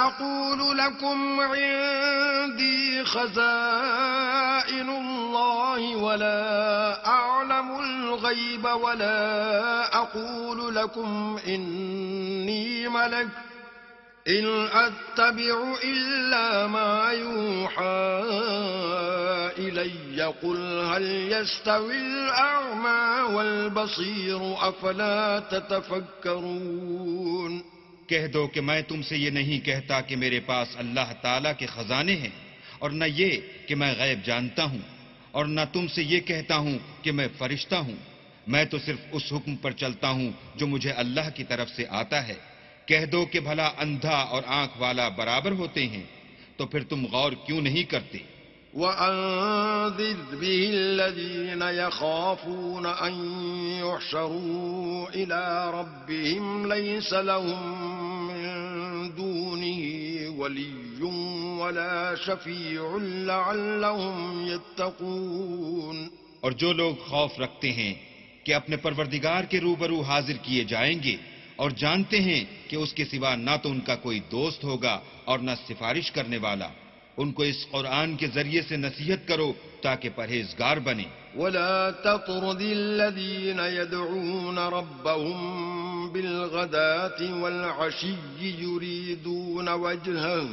أقول لكم عندي خزائن الله ولا أعلم الغيب ولا أقول لكم إني ملك إن أتبع إلا ما يوحى إلي قل هل يستوي الأعمى والبصير أفلا تتفكرون. کہہ دو کہ میں تم سے یہ نہیں کہتا کہ میرے پاس اللہ تعالیٰ کے خزانے ہیں، اور نہ یہ کہ میں غیب جانتا ہوں، اور نہ تم سے یہ کہتا ہوں کہ میں فرشتہ ہوں. میں تو صرف اس حکم پر چلتا ہوں جو مجھے اللہ کی طرف سے آتا ہے. کہہ دو کہ بھلا اندھا اور آنکھ والا برابر ہوتے ہیں، تو پھر تم غور کیوں نہیں کرتے؟ وَأَنذِرْ بِهِ الَّذِينَ يَخَافُونَ أَن يُحْشَرُوا إِلَىٰ رَبِّهِمْ لَيْسَ لَهُم مِّن دُونِهِ وَلِيٌّ وَلَا شَفِيعٌ لَّعَلَّهُمْ يَتَّقُونَ. اور جو لوگ خوف رکھتے ہیں کہ اپنے پروردگار کے روبرو حاضر کیے جائیں گے اور جانتے ہیں کہ اس کے سوا نہ تو ان کا کوئی دوست ہوگا اور نہ سفارش کرنے والا، ان کو اس قرآن کے ذریعے سے نصیحت کرو تاکہ پرہیزگار بنیں. ولا تطرد الذين يدعون ربهم بالغداة والعشي يريدون وجهه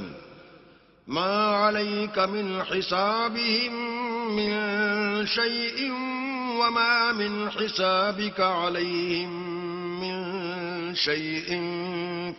ما عليك من حسابهم من شيء وما من حسابك عليهم من شيء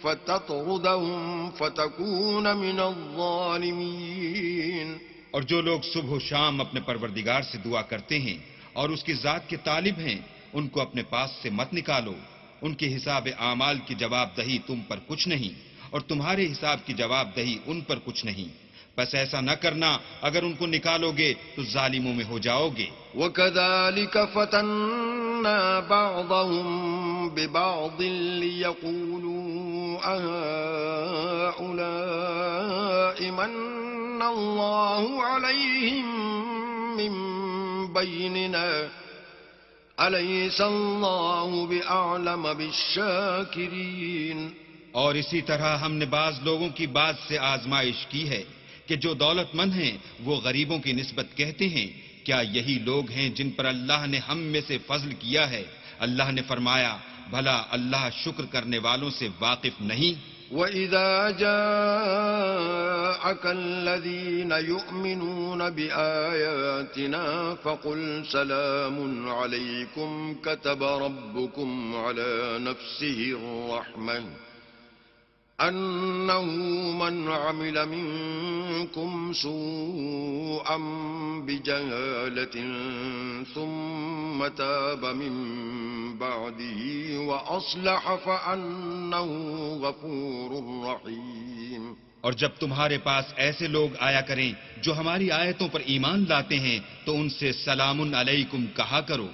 فتطردهم فتكون من الظالمين. اور جو لوگ صبح و شام اپنے پروردگار سے دعا کرتے ہیں اور اس کی ذات کے طالب ہیں ان کو اپنے پاس سے مت نکالو. ان کے حساب اعمال کی جواب دہی تم پر کچھ نہیں اور تمہارے حساب کی جواب دہی ان پر کچھ نہیں. بس ایسا نہ کرنا، اگر ان کو نکالو گے تو ظالموں میں ہو جاؤ گے. وَكَذَلِكَ فَتَنَّا بَعْضَهُمْ بِبَعْضٍ لِيَقُولُوا أَهَٰؤُلَاءِ مَنَّ اللَّهُ عَلَيْهِم مِّن بَيْنِنَا أليس الله بأعلم بالشاكرين اور اسی طرح ہم نے بعض لوگوں کی بات سے آزمائش کی ہے کہ جو دولت مند ہیں وہ غریبوں کی نسبت کہتے ہیں کیا یہی لوگ ہیں جن پر اللہ نے ہم میں سے فضل کیا ہے؟ اللہ نے فرمایا بھلا اللہ شکر کرنے والوں سے واقف نہیں؟ وَإِذَا جَاءَكَ الَّذِينَ يُؤْمِنُونَ بِآيَاتِنَا فَقُلْ سَلَامٌ عَلَيْكُمْ كَتَبَ رَبُّكُمْ عَلَى نَفْسِهِ الرَّحْمَةَ أَنَّهُ مَنْ عَمِلَ مِنكُمْ سُوءًا بِجَهَالَةٍ ثُمَّ تَابَ مِن بَعْدِهِ وَأَصْلَحَ فَأَنَّهُ غَفُورٌ رَّحِيمٌ اور جب تمہارے پاس ایسے لوگ آیا کریں جو ہماری آیتوں پر ایمان لاتے ہیں تو ان سے سلام علیکم کہا کرو۔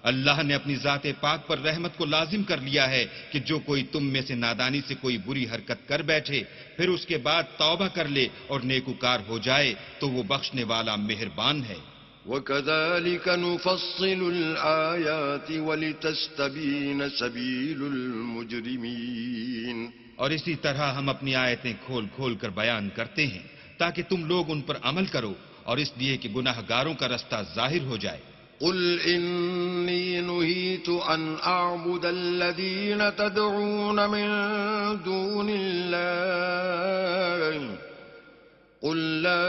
اللہ نے اپنی ذات پاک پر رحمت کو لازم کر لیا ہے کہ جو کوئی تم میں سے نادانی سے کوئی بری حرکت کر بیٹھے پھر اس کے بعد توبہ کر لے اور نیکوکار ہو جائے تو وہ بخشنے والا مہربان ہے۔ وَكَذَلِكَ نُفَصِّلُ الْآيَاتِ وَلِتَسْتَبِينَ سَبِيلُ الْمُجْرِمِينَ اور اسی طرح ہم اپنی آیتیں کھول کھول کر بیان کرتے ہیں تاکہ تم لوگ ان پر عمل کرو اور اس لیے کہ گناہ گاروں کا رستہ ظاہر ہو جائے۔ قل إني نهيت أن أعبد الذين تدعون من دون الله قل لا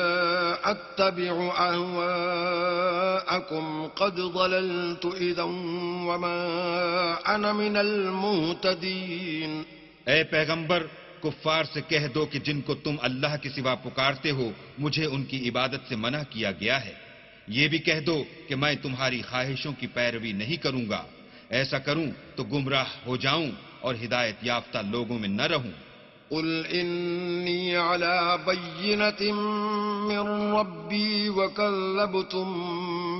أتبع أهواءكم قد ضللت إذا وما أنا من المهتدين۔ اے پیغمبر کفار سے کہہ دو کہ جن کو تم اللہ کے سوا پکارتے ہو مجھے ان کی عبادت سے منع کیا گیا ہے۔ یہ بھی کہہ دو کہ میں تمہاری خواہشوں کی پیروی نہیں کروں گا، ایسا کروں تو گمراہ ہو جاؤں اور ہدایت یافتہ لوگوں میں نہ رہوں۔ قل إني على بينة من ربي وكذبتم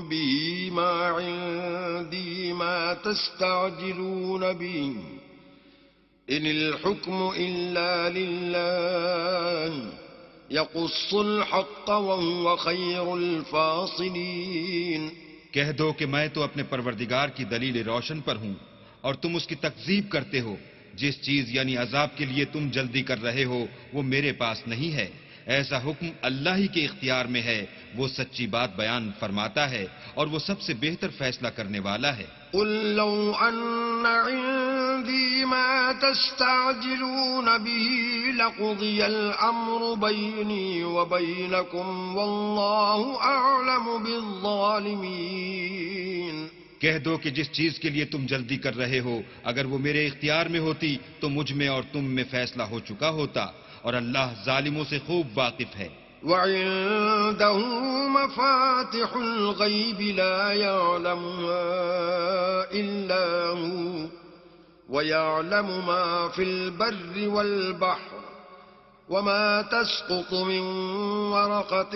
به ما عندي ما تستعجلون به إن الحكم إلا لله يقص الحق وهو خير الفاصلين۔ کہہ دو کہ میں تو اپنے پروردگار کی دلیل روشن پر ہوں اور تم اس کی تکذیب کرتے ہو۔ جس چیز یعنی عذاب کے لیے تم جلدی کر رہے ہو وہ میرے پاس نہیں ہے، ایسا حکم اللہ ہی کے اختیار میں ہے، وہ سچی بات بیان فرماتا ہے اور وہ سب سے بہتر فیصلہ کرنے والا ہے۔ قل لو أن عندي ما تستعجلون به لقضي الأمر بيني وبينكم والله أعلم بالظالمين۔ کہہ دو کہ جس چیز کے لیے تم جلدی کر رہے ہو اگر وہ میرے اختیار میں ہوتی تو مجھ میں اور تم میں فیصلہ ہو چکا ہوتا اور اللہ ظالموں سے خوب واقف ہے۔ وعنده مفاتح الغيب لا يعلمها إلا هو ويعلم ما في البر والبحر وما تسقط من ورقة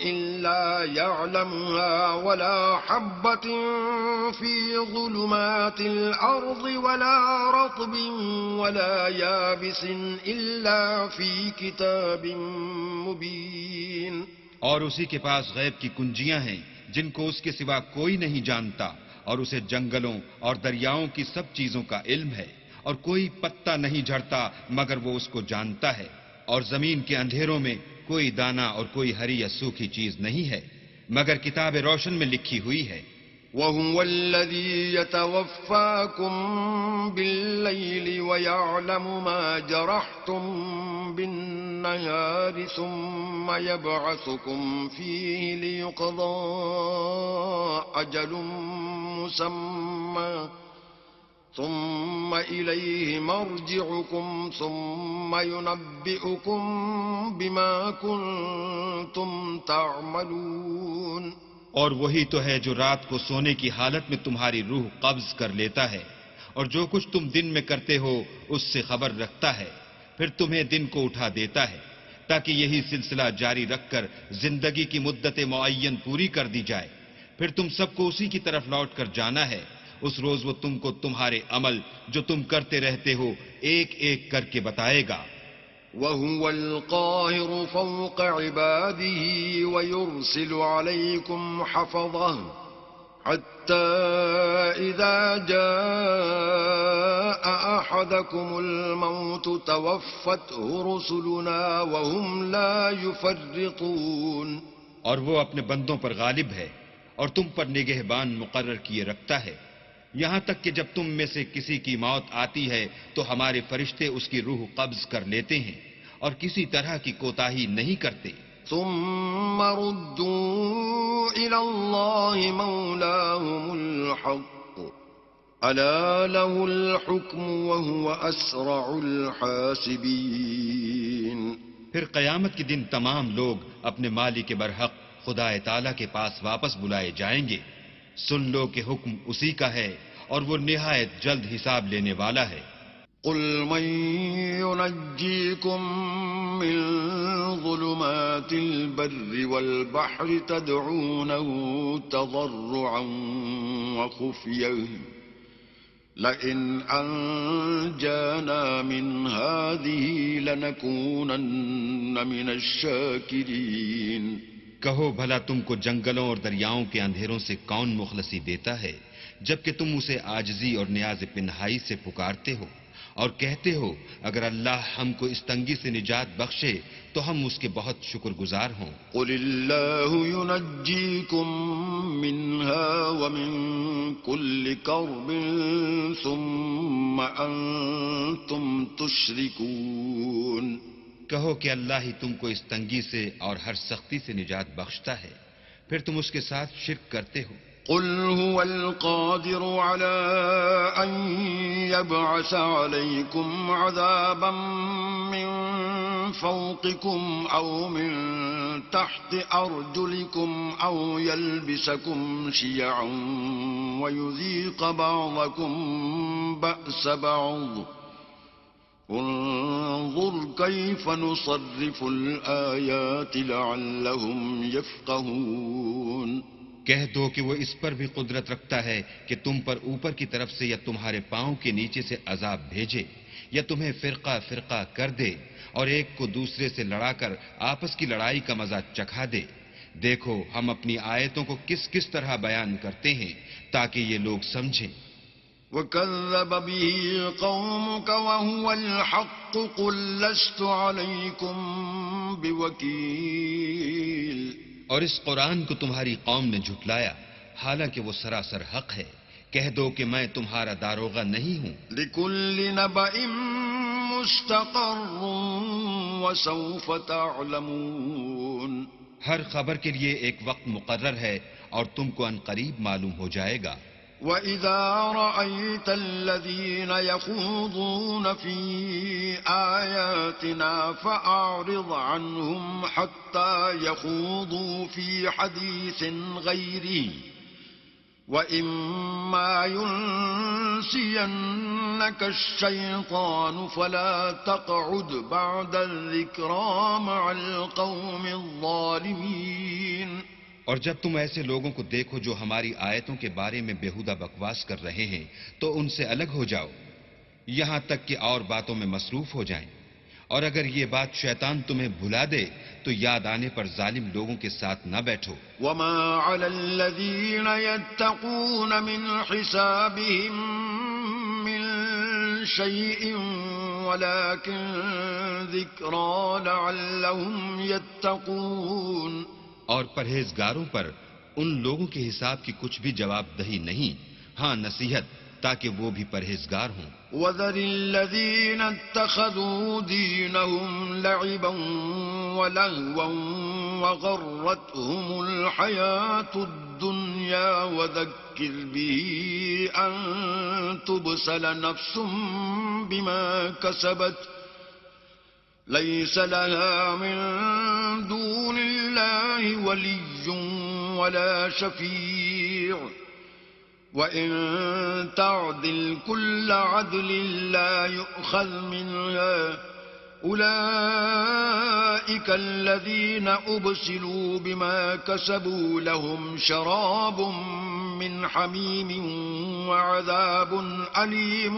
إلا يعلمها ولا حبة في ظلمات الأرض ولا رطب ولا يابس إلا في كتاب مبين۔ اور اسی کے پاس غیب کی کنجیاں ہیں جن کو اس کے سوا کوئی نہیں جانتا اور اسے جنگلوں اور دریاؤں کی سب چیزوں کا علم ہے اور کوئی پتا نہیں جھڑتا مگر وہ اس کو جانتا ہے، اور زمین کے اندھیروں میں کوئی دانہ اور کوئی ہری یا سوکھی چیز نہیں ہے مگر کتاب روشن میں لکھی ہوئی ہے۔ وَهُوَ الَّذِي يَتَوَفَّاكُم بِاللَّيْلِ وَيَعْلَمُ مَا جَرَحْتُم بِالنَّهَارِ ثُمَّ يَبْعَثُكُمْ فِيهِ لِيُقْضَىٰ أَجَلٌ مُّسَمًّى ثم إليه مرجعكم ثم ينبئكم بما كنتم تعملون۔ اور وہی تو ہے جو رات کو سونے کی حالت میں تمہاری روح قبض کر لیتا ہے اور جو کچھ تم دن میں کرتے ہو اس سے خبر رکھتا ہے، پھر تمہیں دن کو اٹھا دیتا ہے تاکہ یہی سلسلہ جاری رکھ کر زندگی کی مدت معین پوری کر دی جائے، پھر تم سب کو اسی کی طرف لوٹ کر جانا ہے۔ اس روز وہ تم کو تمہارے عمل جو تم کرتے رہتے ہو ایک ایک کر کے بتائے گا۔ وَهُوَ الْقَاهِرُ فَوْقَ عِبَادِهِ وَيُرْسِلُ عَلَيْكُمْ حتى إذا جاء أحدكم الموت توفته رسلنا وهم لا يفرطون. اور وہ اپنے بندوں پر غالب ہے اور تم پر نگہبان مقرر کیے رکھتا ہے، یہاں تک کہ جب تم میں سے کسی کی موت آتی ہے تو ہمارے فرشتے اس کی روح قبض کر لیتے ہیں اور کسی طرح کی کوتاہی نہیں کرتے. ثم ردوا إلى الله مولاهم الحق ألا له الحكم وهو أسرع الحاسبين. پھر قیامت کے دن تمام لوگ اپنے مالک برحق خدا تعالی کے پاس واپس بلائے جائیں گے. سن لو کہ حکم اسی کا ہے اور وہ نہایت جلد حساب لینے والا ہے. قل من ينجيكم من ظلمات البر والبحر تدعونه تضرعا وخفيا لئن أنجانا من هذه لنكونن من الشاكرين. کہو بھلا تم کو جنگلوں اور دریاؤں کے اندھیروں سے کون مخلصی دیتا ہے جبکہ تم اسے عاجزی اور نیاز پنہائی سے پکارتے ہو اور کہتے ہو اگر اللہ ہم کو اس تنگی سے نجات بخشے تو ہم اس کے بہت شکر گزار ہوں. قل اللہ ينجيكم منها ومن كل كرب ثم أنتم تشركون. کہو کہ اللہ ہی تم کو اس تنگی سے اور ہر سختی سے نجات بخشتا ہے، پھر تم اس کے ساتھ شرک کرتے ہو. قل هو القادر على أن يبعث عليكم عذابا من فوقكم أو من تحت أرجلكم أو يلبسكم شيعا ويذيق بعضكم بأس بعض انظر كيف نصرف الآيات لعلهم يفقهون. کہہ دو کہ وہ اس پر بھی قدرت رکھتا ہے کہ تم پر اوپر کی طرف سے یا تمہارے پاؤں کے نیچے سے عذاب بھیجے یا تمہیں فرقہ فرقہ کر دے اور ایک کو دوسرے سے لڑا کر آپس کی لڑائی کا مزہ چکھا دے. دیکھو ہم اپنی آیتوں کو کس کس طرح بیان کرتے ہیں تاکہ یہ لوگ سمجھیں. وَكَذَّبَ بِهِ قَوْمُكَ وَهُوَ الْحَقُّ قُلْ لَسْتُ عَلَيْكُمْ بِوَكِيلٍ. اور اس قرآن کو تمہاری قوم نے جھٹلایا حالانکہ وہ سراسر حق ہے. کہہ دو کہ میں تمہارا داروغہ نہیں ہوں. لِكُلِّ نَبَإٍ مُسْتَقَرٌّ وَسَوْفَ تَعْلَمُونَ. ہر خبر کے لیے ایک وقت مقرر ہے اور تم کو ان قریب معلوم ہو جائے گا. وَإِذَا رَأَيْتَ الَّذِينَ يَخُوضُونَ فِي آيَاتِنَا فَأَعْرِضْ عَنْهُمْ حَتَّى يَخُوضُوا فِي حَدِيثٍ غَيْرِهِ وَإِمَّا يُنْسِيَنَّكَ الشَّيْطَانُ فَلَا تَقْعُدْ بَعْدَ الذِّكْرَى مَعَ الْقَوْمِ الظَّالِمِينَ. اور جب تم ایسے لوگوں کو دیکھو جو ہماری آیتوں کے بارے میں بیہودہ بکواس کر رہے ہیں تو ان سے الگ ہو جاؤ یہاں تک کہ اور باتوں میں مصروف ہو جائیں. اور اگر یہ بات شیطان تمہیں بھلا دے تو یاد آنے پر ظالم لوگوں کے ساتھ نہ بیٹھو. وَمَا عَلَى الَّذِينَ يَتَّقُونَ مِنْ حِسَابِهِمْ مِنْ شَيْءٍ وَلَكِنْ ذِكْرَى لَعَلَّهُمْ يَتَّقُونَ. اور پرہیزگاروں پر ان لوگوں کے حساب کی کچھ بھی جواب دہی نہیں، ہاں نصیحت تاکہ وہ بھی پرہیزگار ہوں. وَذَرِ الَّذِينَ اتَّخَذُوا دِينَهُمْ لَعِبًا وَلَهْوًا وَغَرَّتْهُمُ الْحَيَاةُ الدُّنْيَا وَذَكِّرْ بِهِ أَن تُبْسَلَ نَفْسٌ بِمَا كَسَبَتْ لَيْسَ لَهَا مِن دُونِ اللَّهِ وَلِيٌّ وَلَا شَفِيعٌ وَإِن تَعْدِلْ كُلَّ عَدْلٍ لَّا يُؤْخَذْ مِنْهَا أُولَئِكَ الَّذِينَ أُبْسِلُوا بِمَا كَسَبُوا لَهُمْ شَرَابٌ مِّنْ حَمِيمٍ وَعَذَابٌ أَلِيمٌ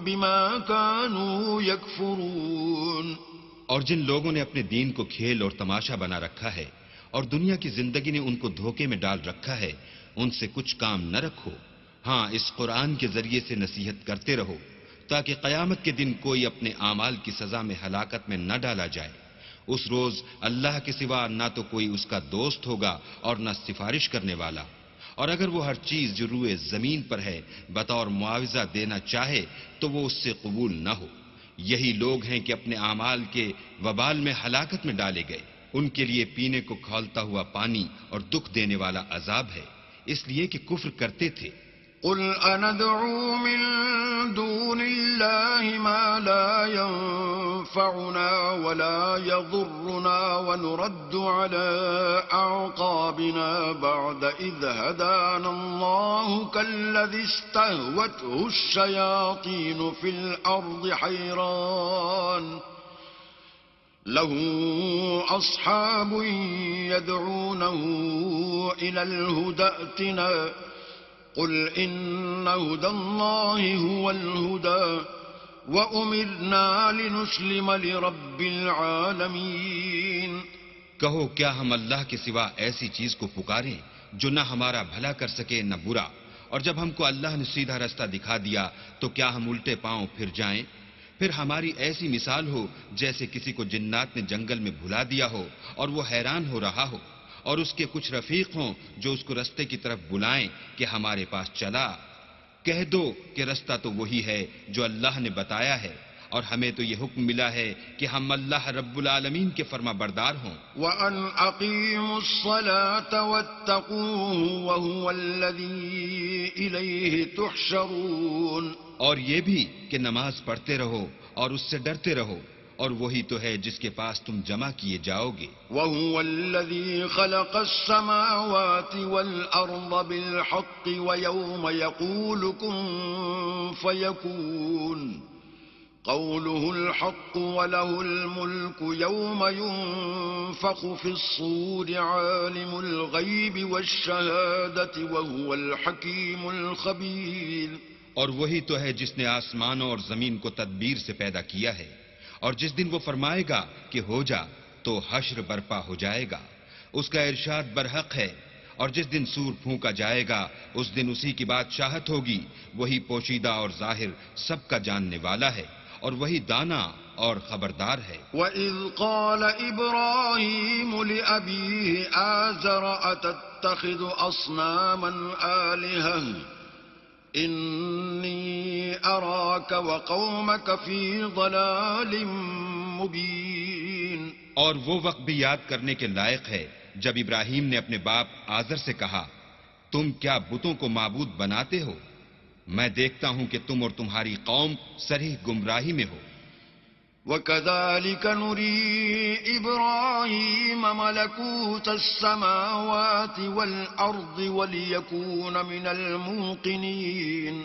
بِمَا كَانُوا يَكْفُرُونَ. اور جن لوگوں نے اپنے دین کو کھیل اور تماشا بنا رکھا ہے اور دنیا کی زندگی نے ان کو دھوکے میں ڈال رکھا ہے، ان سے کچھ کام نہ رکھو۔ ہاں، اس قرآن کے ذریعے سے نصیحت کرتے رہو تاکہ قیامت کے دن کوئی اپنے اعمال کی سزا میں ہلاکت میں نہ ڈالا جائے۔ اس روز اللہ کے سوا نہ تو کوئی اس کا دوست ہوگا اور نہ سفارش کرنے والا، اور اگر وہ ہر چیز جو روئے زمین پر ہے بطور معاوضہ دینا چاہے تو وہ اس سے قبول نہ ہو۔ یہی لوگ ہیں کہ اپنے اعمال کے وبال میں ہلاکت میں ڈالے گئے، ان کے لیے پینے کو کھولتا ہوا پانی اور دکھ دینے والا عذاب ہے، اس لیے کہ کفر کرتے تھے۔ قل أندعو من دون الله ما لا ينفعنا ولا يضرنا ونرد على أعقابنا بعد إذ هدانا الله كالذي استهوته الشياطين في الأرض حيران له أصحاب يدعونه إلى الهدى ائتنا قل إن هدى الله هو الهدى وأمرنا لنسلم لرب العالمين۔ کہو کیا ہم اللہ کے سوا ایسی چیز کو پکاریں جو نہ ہمارا بھلا کر سکے نہ برا، اور جب ہم کو اللہ نے سیدھا رستہ دکھا دیا تو کیا ہم الٹے پاؤں پھر جائیں؟ پھر ہماری ایسی مثال ہو جیسے کسی کو جنات نے جنگل میں بھلا دیا ہو اور وہ حیران ہو رہا ہو، اور اس کے کچھ رفیق ہوں جو اس کو رستے کی طرف بلائیں کہ ہمارے پاس چلا۔ کہہ دو کہ رستہ تو وہی ہے جو اللہ نے بتایا ہے، اور ہمیں تو یہ حکم ملا ہے کہ ہم اللہ رب العالمین کے فرما بردار ہوں۔ وَأَنْ أَقِيمُوا الصَّلَاةَ وَاتَّقُوهُ وَهُوَ الَّذِي إِلَيْهِ تُحْشَرُونَ، اور یہ بھی کہ نماز پڑھتے رہو اور اس سے ڈرتے رہو، اور وہی تو ہے جس کے پاس تم جمع کیے جاؤ گے۔ وَهُوَ الَّذِي خَلَقَ السَّمَاوَاتِ وَالْأَرْضَ بِالْحَقِّ وَيَوْمَ يَقُولُ كُن فَيَكُونُ قَوْلُهُ الْحَقُّ وَلَهُ الْمُلْكُ يَوْمَ يُنفَخُ فِي الصُّورِ عَالِمُ الْغَيْبِ وَالشَّهَادَةِ وَهُوَ الْحَكِيمُ الْخَبِيرُ۔ اور وہی تو ہے جس نے آسمانوں اور زمین کو تدبیر سے پیدا کیا ہے، اور جس دن وہ فرمائے گا کہ ہو جا تو حشر برپا ہو جائے گا، اس کا ارشاد برحق ہے، اور جس دن سور پھونکا جائے گا اس دن اسی کی بادشاہت ہوگی، وہی پوشیدہ اور ظاہر سب کا جاننے والا ہے، اور وہی دانا اور خبردار ہے۔ وَإِذْ قَالَ إِبْرَاهِيمُ لِأَبِيهِ آزَرَ أَتَتَّخِذُ أَصْنَامًا آلِهَةً إِنِّي أَرَاكَ وَقَوْمَكَ فِي ضَلَالٍ مُبِينٍ۔ اور وہ وقت بھی یاد کرنے کے لائق ہے جب ابراہیم نے اپنے باپ آزر سے کہا، تم کیا بتوں کو معبود بناتے ہو؟ میں دیکھتا ہوں کہ تم اور تمہاری قوم صریح گمراہی میں ہو۔ وَكَذَلِكَ نُرِي إِبْرَاهِيمَ مَلَكُوتَ السَّمَاوَاتِ وَالْأَرْضِ وَلِيَكُونَ مِنَ الْمُوقِنِينَ۔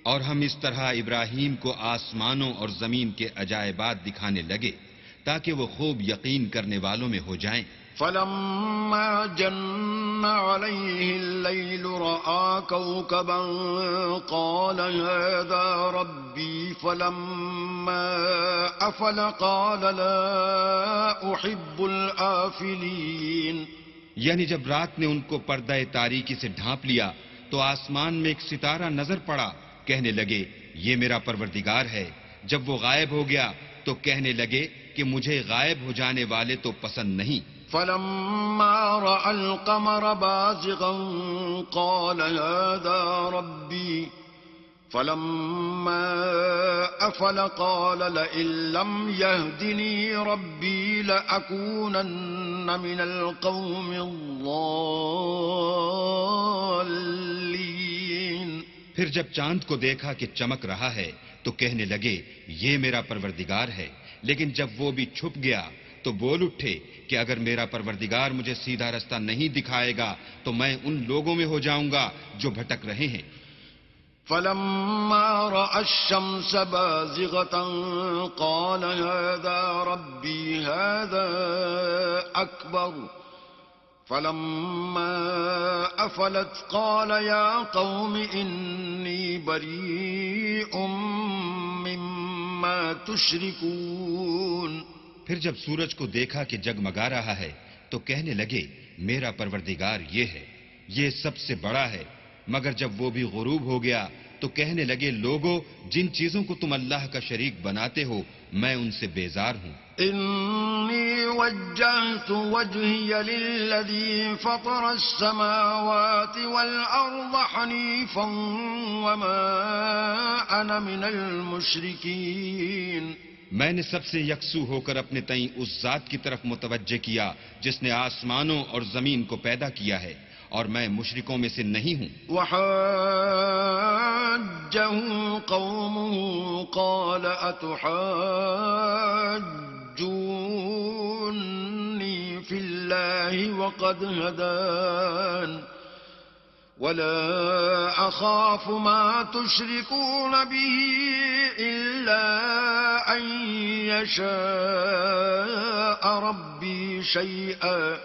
اور ہم اس طرح ابراہیم کو آسمانوں اور زمین کے عجائبات دکھانے لگے تاکہ وہ خوب یقین کرنے والوں میں ہو جائیں۔ فَلَمَّا جَنَّ عَلَيْهِ اللَّيْلُ رَأَىٰ كَوْكَبًا قَالَ هَٰذَا رَبِّي فَلَمَّا أَفَلَ قَالَ لَا أُحِبُّ الْآفِلِينَ۔ یعنی جب رات نے ان کو پردہ تاریکی سے ڈھانپ لیا تو آسمان میں ایک ستارہ نظر پڑا، کہنے لگے یہ میرا پروردگار ہے۔ جب وہ غائب ہو گیا تو کہنے لگے کہ مجھے غائب ہو جانے والے تو پسند نہیں۔ فَلَمَّا رَأَى الْقَمَرَ بَازِغًا قَالَ هَٰذَا رَبِّي فَلَمَّا أَفَلَ قَالَ لَئِن لَّمْ يَهْدِنِي رَبِّي لَأَكُونَنَّ مِنَ الْقَوْمِ الضَّالِّينَ۔ پھر جب چاند کو دیکھا کہ چمک رہا ہے تو کہنے لگے یہ میرا پروردگار ہے، لیکن جب وہ بھی چھپ گیا تو بول اٹھے کہ اگر میرا پروردگار مجھے سیدھا رستہ نہیں دکھائے گا تو میں ان لوگوں میں ہو جاؤں گا جو بھٹک رہے ہیں۔ فَلَمَّا رَأَى الشَّمْسَ بَازِغَةً قَالَ هَٰذَا رَبِّي هَٰذَا أَكْبَرُ فَلَمَّا أَفَلَتْ قَالَ يَا قَوْمِ إِنِّي بَرِيءٌ مِّمَّا تُشْرِكُونَ۔ پھر جب سورج کو دیکھا کہ جگمگا رہا ہے تو کہنے لگے میرا پروردگار یہ ہے، یہ سب سے بڑا ہے۔ مگر جب وہ بھی غروب ہو گیا تو کہنے لگے، لوگو جن چیزوں کو تم اللہ کا شریک بناتے ہو میں ان سے بیزار ہوں۔ إني وجهت وجهي للذي فطر السماوات والأرض حنيفا وما أنا من المشركين۔ میں نے سب سے یکسو ہو کر اپنے تئیں اس ذات کی طرف متوجہ کیا جس نے آسمانوں اور زمین کو پیدا کیا ہے، اور میں مشرکوں میں سے نہیں ہوں۔ وحاجه قومه قال أتحاجوني في الله وقد هدان ولا أخاف ما تشركون به إلا أن يشاء ربي شيئا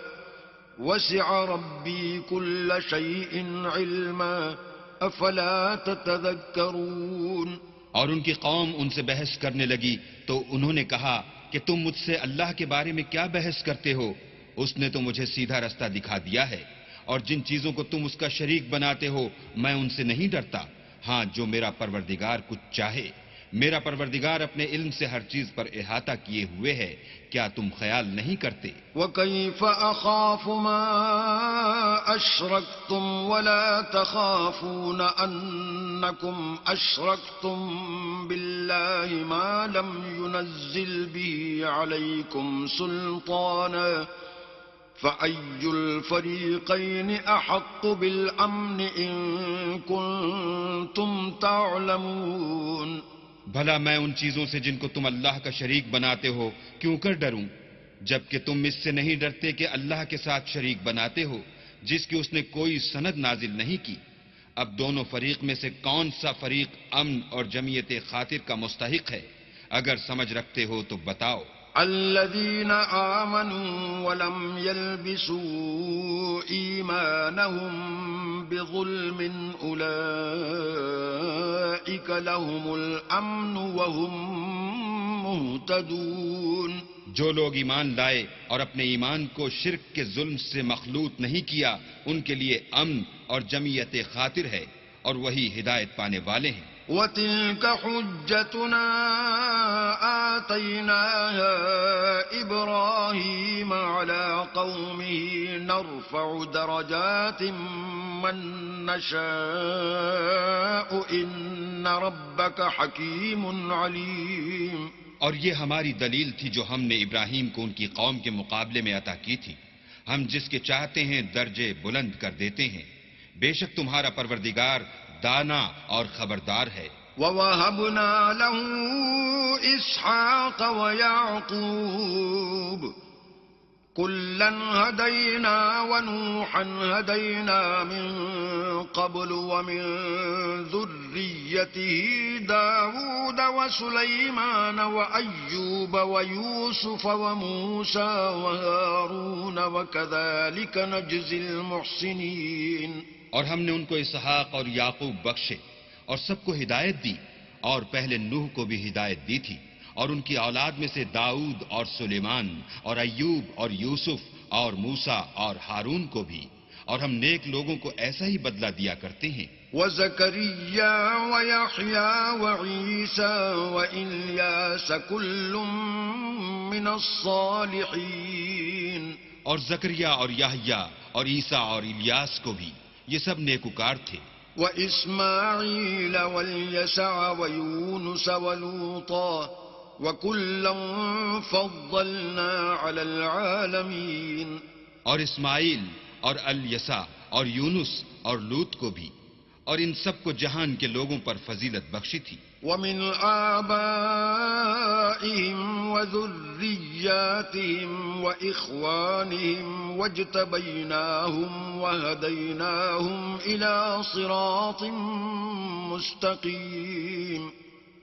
وسع ربي كل شيء علما افلا تتذكرون۔ اور ان کی قوم ان سے بحث کرنے لگی تو انہوں نے کہا کہ تم مجھ سے اللہ کے بارے میں کیا بحث کرتے ہو؟ اس نے تو مجھے سیدھا رستہ دکھا دیا ہے، اور جن چیزوں کو تم اس کا شریک بناتے ہو میں ان سے نہیں ڈرتا، ہاں جو میرا پروردگار کچھ چاہے۔ میرا پروردگار اپنے علم سے ہر چیز پر احاطہ کیے ہوئے ہے، کیا تم خیال نہیں کرتے؟ وَكَيْفَ أَخَافُ مَا أَشْرَكْتُمْ وَلَا تَخَافُونَ أَنَّكُمْ أَشْرَكْتُمْ بِاللَّهِ مَا لَمْ يُنَزِّلْ بِهِ عَلَيْكُمْ سُلْطَانًا فَأَيُّ الْفَرِيقَيْنِ أَحَقُّ بِالْأَمْنِ إِن كُنتُمْ تَعْلَمُونَ۔ بھلا میں ان چیزوں سے جن کو تم اللہ کا شریک بناتے ہو کیوں کر ڈروں، جبکہ تم اس سے نہیں ڈرتے کہ اللہ کے ساتھ شریک بناتے ہو جس کی اس نے کوئی سند نازل نہیں کی۔ اب دونوں فریق میں سے کون سا فریق امن اور جمعیت خاطر کا مستحق ہے؟ اگر سمجھ رکھتے ہو تو بتاؤ۔ الذين آمنوا ولم يلبسوا إيمانهم بظلم أولئك لهم الأمن وهم مهتدون۔ جو لوگ ایمان لائے اور اپنے ایمان کو شرک کے ظلم سے مخلوط نہیں کیا ان کے لیے امن اور جمعیت خاطر ہے، اور وہی ہدایت پانے والے ہیں۔ وَتِلْكَ حُجَّتُنَا آتَيْنَاهَا إِبْرَاهِيمَ عَلَى قَوْمِهِ نَرْفَعُ دَرَجَاتٍ مَّن نَّشَاءُ إِنَّ رَبَّكَ حَكِيمٌ عَلِيمٌ۔ اور یہ ہماری دلیل تھی جو ہم نے ابراہیم کو ان کی قوم کے مقابلے میں عطا کی تھی، ہم جس کے چاہتے ہیں درجے بلند کر دیتے ہیں، بے شک تمہارا پروردگار دانا اور خبردار ہے۔ وَوَهَبْنَا لَهُ إِسْحَاقَ وَيَعْقُوبَ كُلًّا هَدَيْنَا وَنُوحًا هَدَيْنَا مِن قَبْلُ وَمِن ذُرِّيَّتِهِ دَاوُودَ وَسُلَيْمَانَ وَأَيُّوبَ وَيُوسُفَ وَمُوسَى وَهَارُونَ وَكَذَلِكَ نَجْزِي الْمُحْسِنِينَ۔ اور ہم نے ان کو اسحاق اور یعقوب بخشے اور سب کو ہدایت دی، اور پہلے نوح کو بھی ہدایت دی تھی، اور ان کی اولاد میں سے داؤد اور سلیمان اور ایوب اور یوسف اور موسیٰ اور ہارون کو بھی، اور ہم نیک لوگوں کو ایسا ہی بدلہ دیا کرتے ہیں۔ وَزَكَرِيَّا وَيَحْيَا وَعِيسَى وَإِلْيَاسَ كُلٌّ مِّنَ الصَّالِحِينَ۔ اور زکریا اور یحییٰ اور عیسیٰ اور الیاس کو بھی، یہ سب نیکوکار تھے۔ وَإِسْمَاعِيلَ وَالْيَسَعَ وَيُونُسَ وَلُوطًا وَكُلًّا فَضَّلْنَا عَلَى الْعَالَمِينَ۔ اور اسماعیل اور الیسع اور یونس اور لوط کو بھی، اور ان سب کو جہان کے لوگوں پر فضیلت بخشی تھی۔ وَمِنْ آبَائِهِمْ وَذُرِّيَّاتِهِمْ وَإِخْوَانِهِمْ وَاجْتَبَيْنَاهُمْ وَهَدَيْنَاهُمْ إِلَى صِرَاطٍ مُسْتَقِيمٍ۔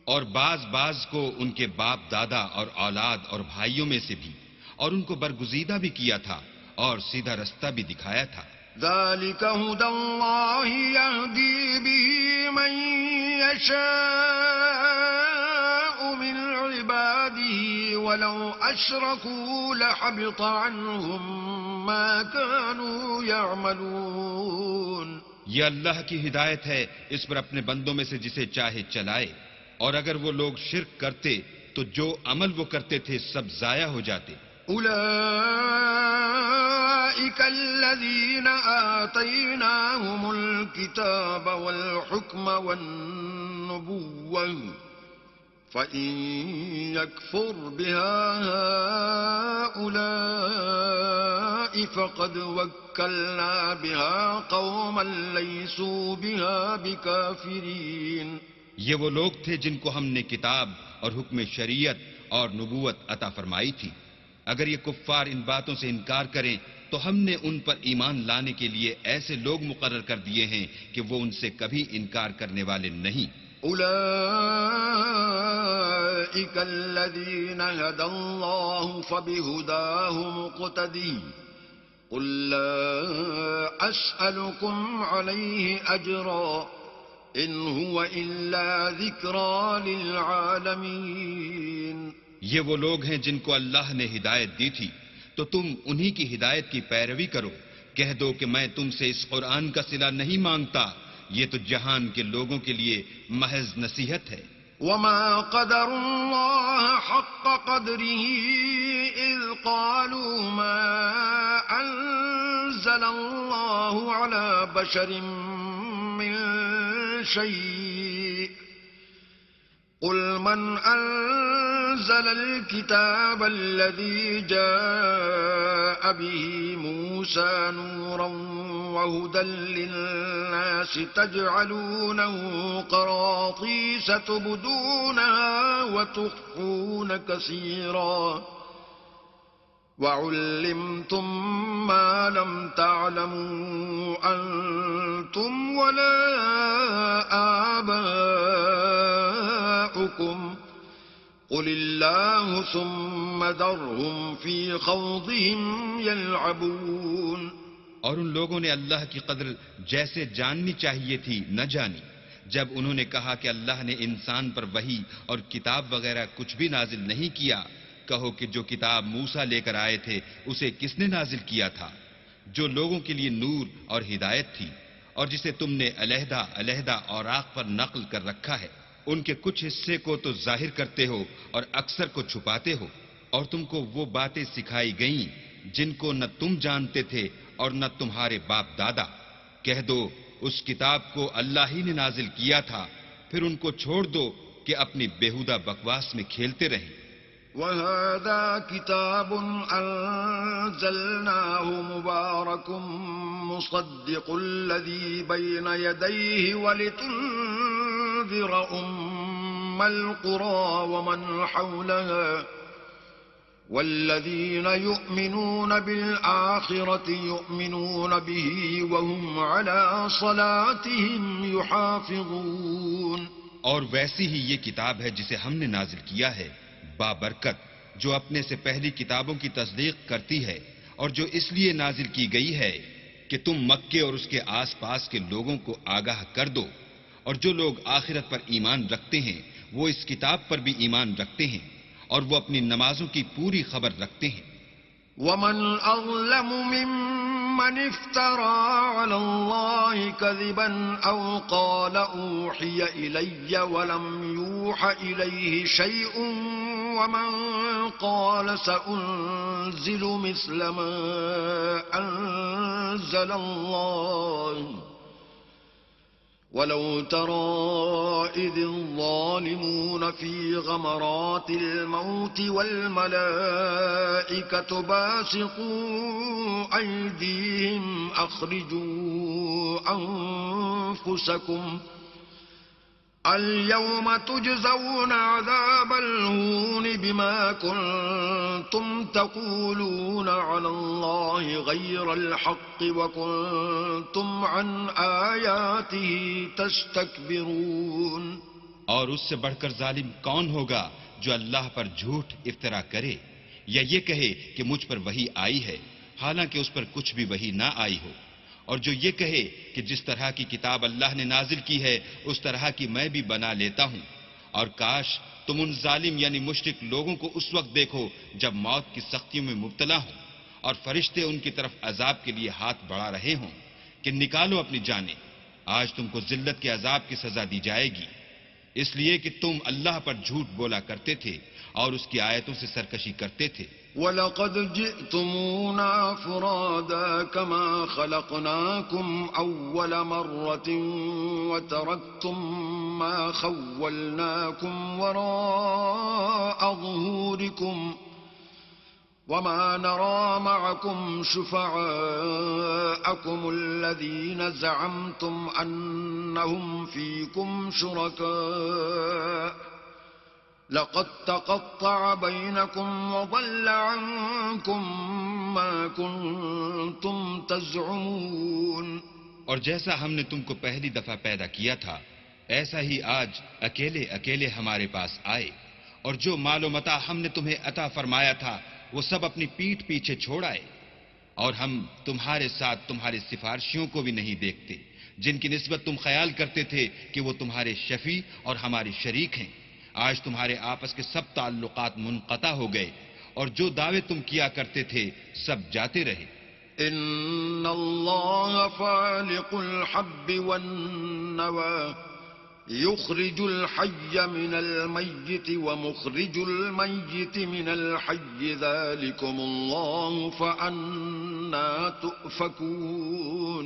اور بعض کو ان کے باپ دادا اور اولاد اور بھائیوں میں سے بھی، اور ان کو برگزیدہ بھی کیا تھا اور سیدھا رستہ بھی دکھایا تھا۔ ذَلِكَ هُدَى اللَّهِ يَهْدِي بِهِ مَن يَشَاءُ مِنْ عِبَادِهِ ولو أشركوا لحبط عنهم ما كانوا يعملون. یہ اللہ کی ہدایت ہے، اس پر اپنے بندوں میں سے جسے چاہے چلائے، اور اگر وہ لوگ شرک کرتے تو جو عمل وہ کرتے تھے سب ضائع ہو جاتے. أولئك الذين آتيناهم الكتاب والحكم والنبوة فإن يكفر بها هؤلاء فقد وكلنا بها قوما ليسوا بها بكافرين. یہ وہ لوگ تھے جن کو ہم نے کتاب اور حکم شریعت اور نبوت عطا فرمائی تھی. اگر یہ کفار ان باتوں سے انکار کریں تو ہم نے ان پر ایمان لانے کے لیے ایسے لوگ مقرر کر دیے ہیں کہ وہ ان سے کبھی انکار کرنے والے نہیں. أولئك الذين هدى الله فبهداه مقتدي. قل لا أسألكم عليه أجرا إن هو إلا ذكرى للعالمين. یہ وہ لوگ ہیں جن کو اللہ نے ہدایت دی تھی تو تم انہی کی ہدایت کی پیروی کرو. کہہ دو کہ میں تم سے اس قرآن کا صلہ نہیں مانگتا، یہ تو جہان کے لوگوں کے لیے محض نصیحت ہے. وما قدر الله حق قدره إذ قالوا ما أنزل الله على بشر من شيء. قل من أنزل الكتاب الذي جاء به موسى نورا وهدى للناس تجعلونه قراطيس تبدونها وتخفون كثيرا وعلمتم ما لم تعلموا أنتم ولا آباؤكم قل الله ثم ذرهم في خوضهم يلعبون. اور ان لوگوں نے اللہ کی قدر جیسے جاننی چاہیے تھی نہ جانی. جب انہوں نے کہا کہ اللہ نے انسان پر وحی اور کتاب وغیرہ کچھ بھی نازل نہیں کیا، کہو کہ جو کتاب موسیٰ لے کر آئے تھے اسے کس نے نازل کیا تھا؟ جو لوگوں کے لیے نور اور ہدایت تھی، اور جسے تم نے علیحدہ علیحدہ اوراق پر نقل کر رکھا ہے. ان کے کچھ حصے کو تو ظاہر کرتے ہو اور اکثر کو چھپاتے ہو. اور تم کو وہ باتیں سکھائی گئیں جن کو نہ تم جانتے تھے اور نہ تمہارے باپ دادا. کہہ دو اس کتاب کو اللہ ہی نے نازل کیا تھا، پھر ان کو چھوڑ دو کہ اپنی بیہودہ بکواس میں کھیلتے رہیں. وهذا كتاب أنزلناه مبارك مصدق الذي بين يديه ولتنذر أم القرى ومن حولها والذين يؤمنون بالآخرة يؤمنون به وهم على صلاتهم يحافظون. اور ویسی ہی یہ کتاب ہے جسے ہم نے نازل کیا ہے، بابرکت، جو اپنے سے پہلی کتابوں کی تصدیق کرتی ہے، اور جو اس لیے نازل کی گئی ہے کہ تم مکے اور اس کے آس پاس کے لوگوں کو آگاہ کر دو. اور جو لوگ آخرت پر ایمان رکھتے ہیں وہ اس کتاب پر بھی ایمان رکھتے ہیں، اور وہ اپنی نمازوں کی پوری خبر رکھتے ہیں. ومن أظلم ممن افترى على الله كذبا أو قال أوحي إلي ولم يوح إليه شيء ومن قال سأنزل مثل ما أنزل الله. ولو ترى إذ الظالمون في غمرات الموت والملائكة باسطوا أيديهم أخرجوا أنفسكم اليوم تجزون عذاب الهون بما كنتم تقولون على الله غير الحق وكنتم عن آياته تستكبرون. اور اس سے بڑھ کر ظالم کون ہوگا جو اللہ پر جھوٹ افطرا کرے یا یہ کہے کہ مجھ پر وحی آئی ہے حالانکہ اس پر کچھ بھی وحی نہ آئی ہو، اور جو یہ کہے کہ جس طرح کی کتاب اللہ نے نازل کی ہے اس طرح کی میں بھی بنا لیتا ہوں، اور کاش تم ان ظالم یعنی مشرک لوگوں کو اس وقت دیکھو جب موت کی سختیوں میں مبتلا ہوں اور فرشتے ان کی طرف عذاب کے لیے ہاتھ بڑھا رہے ہوں کہ نکالو اپنی جانیں، آج تم کو ذلت کے عذاب کی سزا دی جائے گی، اس لیے کہ تم اللہ پر جھوٹ بولا کرتے تھے اور اس کی آیتوں سے سرکشی کرتے تھے۔ وَلَقَدْ جِئْتُمُونَا فُرَادَىٰ كَمَا خَلَقْنَاكُمْ أَوَّلَ مَرَّةٍ وَتَرَكْتُم مَّا خَوَّلْنَاكُمْ وَرَاءَ ظُهُورِكُمْ وَمَا نَرَىٰ مَعَكُمْ شُفَعَاءَكُمُ الَّذِينَ زَعَمْتُمْ أَنَّهُمْ فِيكُمْ شُرَكَاءُ لَقَد تَّقَطَّعَ بَيْنَكُمْ وَضَلَّ عَنكُم مَّا كُنتُمْ تَزْعُمُونَ۔ اور جیسا ہم نے تم کو پہلی دفعہ پیدا کیا تھا ایسا ہی آج اکیلے اکیلے ہمارے پاس آئے، اور جو مال و متاع ہم نے تمہیں عطا فرمایا تھا وہ سب اپنی پیٹھ پیچھے چھوڑ آئے، اور ہم تمہارے ساتھ تمہارے سفارشیوں کو بھی نہیں دیکھتے جن کی نسبت تم خیال کرتے تھے کہ وہ تمہارے شفیع اور ہمارے شریک ہیں۔ آج تمہارے آپس کے سب تعلقات منقطع ہو گئے اور جو دعوے تم کیا کرتے تھے سب جاتے رہے۔ ان اللہ فالق الحب والنوى يخرج الحي من الميت ومخرج الميت من الحي ذلكم الله فأنا تؤفكون۔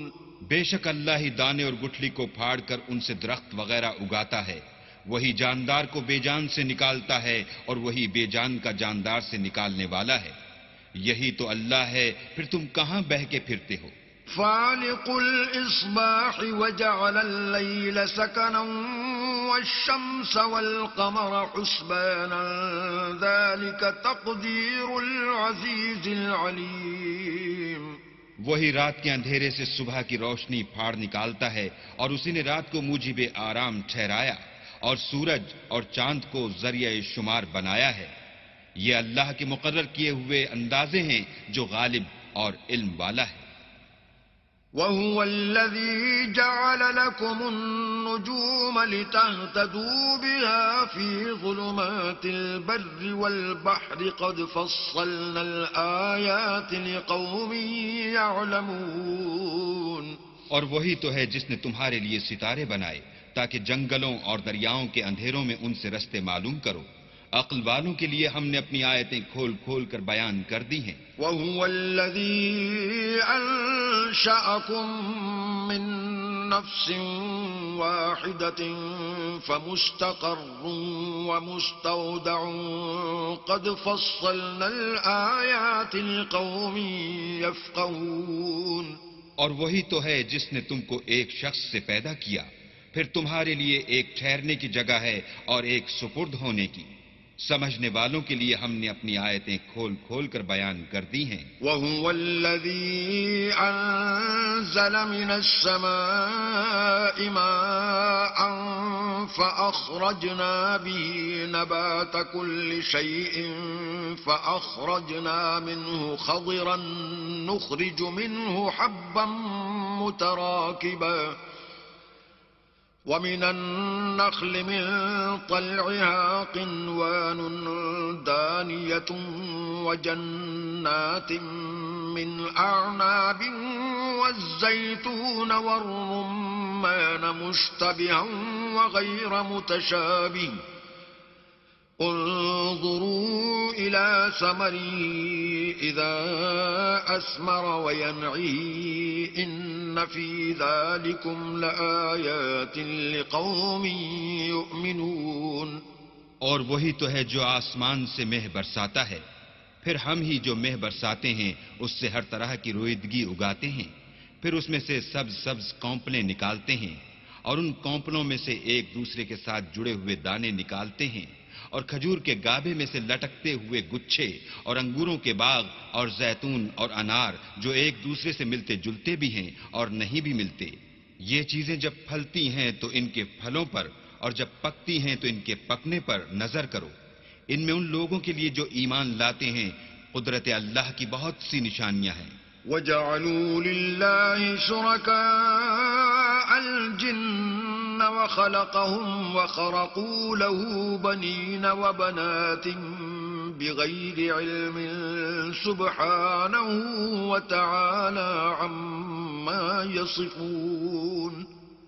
بے شک اللہ ہی دانے اور گٹھلی کو پھاڑ کر ان سے درخت وغیرہ اگاتا ہے، وہی جاندار کو بے جان سے نکالتا ہے اور وہی بے جان کا جاندار سے نکالنے والا ہے، یہی تو اللہ ہے، پھر تم کہاں بہہ کے پھرتے ہو۔ فالق الإصباح وجعل الليل سكنا والشمس والقمر حسبانا ذلك تقدير العزيز العليم۔ وہی رات کے اندھیرے سے صبح کی روشنی پھاڑ نکالتا ہے اور اسی نے رات کو موجب آرام ٹھہرایا اور سورج اور چاند کو ذریعہ شمار بنایا ہے، یہ اللہ کے مقرر کیے ہوئے اندازے ہیں جو غالب اور علم والا ہے۔ وَهُوَ الَّذِي جَعَلَ لَكُمُ النُّجُومَ لِتَهْتَدُوا بِهَا فِي ظُلُمَاتِ الْبَرِّ وَالْبَحْرِ قَدْ فَصَّلْنَا الْآيَاتِ لِقَوْمٍ يَعْلَمُونَ۔ اور وہی تو ہے جس نے تمہارے لیے ستارے بنائے تاکہ جنگلوں اور دریاؤں کے اندھیروں میں ان سے رستے معلوم کرو، عقل والوں کے لیے ہم نے اپنی آیتیں کھول کھول کر بیان کر دی ہیں۔ وَهُوَ الَّذِي أَنشَأَكُم مِّن نَّفْسٍ وَاحِدَةٍ فَمُسْتَقَرٌّ وَمُسْتَوْدَعٌ قَدْ فَصَّلْنَا الْآيَاتِ لِقَوْمٍ يَفْقَهُونَ۔ اور وہی تو ہے جس نے تم کو ایک شخص سے پیدا کیا، پھر تمہارے لیے ایک ٹھہرنے کی جگہ ہے اور ایک سپرد ہونے کی، سمجھنے والوں کے لیے ہم نے اپنی آیتیں کھول کھول کر بیان کر دی ہیں۔ وَهُوَ الَّذِي أَنزَلَ مِنَ السَّمَاءِ مَاءً فَأَخْرَجْنَا بِهِ نَبَاتَ كُلِّ شَيْءٍ فَأَخْرَجْنَا مِنْهُ خَضِرًا نُخْرِجُ مِنْهُ حَبًّا مُتَرَاكِبًا وَمِنَ النَّخْلِ مِن طَلْعِهَا قِنْوَانٌ دَانِيَةٌ وَجَنَّاتٍ مِّنْ أَعْنَابٍ وَالزَّيْتُونَ وَالرُّمَّانَ مُشْتَبِهًا وَغَيْرَ مُتَشَابِهٍ انظروا إلى ثمره إذا أثمر وينعي إن في ذلكم لآيات لقوم يؤمنون۔ اور وہی تو ہے جو آسمان سے مہ برساتا ہے، پھر ہم ہی جو مہ برساتے ہیں اس سے ہر طرح کی رویدگی اگاتے ہیں، پھر اس میں سے سبز سبز کونپلیں نکالتے ہیں اور ان کونپلوں میں سے ایک دوسرے کے ساتھ جڑے ہوئے دانے نکالتے ہیں، اور کھجور کے گابے میں سے لٹکتے ہوئے گچھے اور انگوروں کے باغ اور زیتون اور انار جو ایک دوسرے سے ملتے جلتے بھی ہیں اور نہیں بھی ملتے۔ یہ چیزیں جب پھلتی ہیں تو ان کے پھلوں پر اور جب پکتی ہیں تو ان کے پکنے پر نظر کرو، ان میں ان لوگوں کے لیے جو ایمان لاتے ہیں قدرت اللہ کی بہت سی نشانیاں ہیں۔ وَجَعَلُوا لِلَّهِ شُرَكَاءَ الْجِنَّ وخلقهم وخرقوا له بنين وبنات بغير علم سبحانه وتعالى عما يصفون.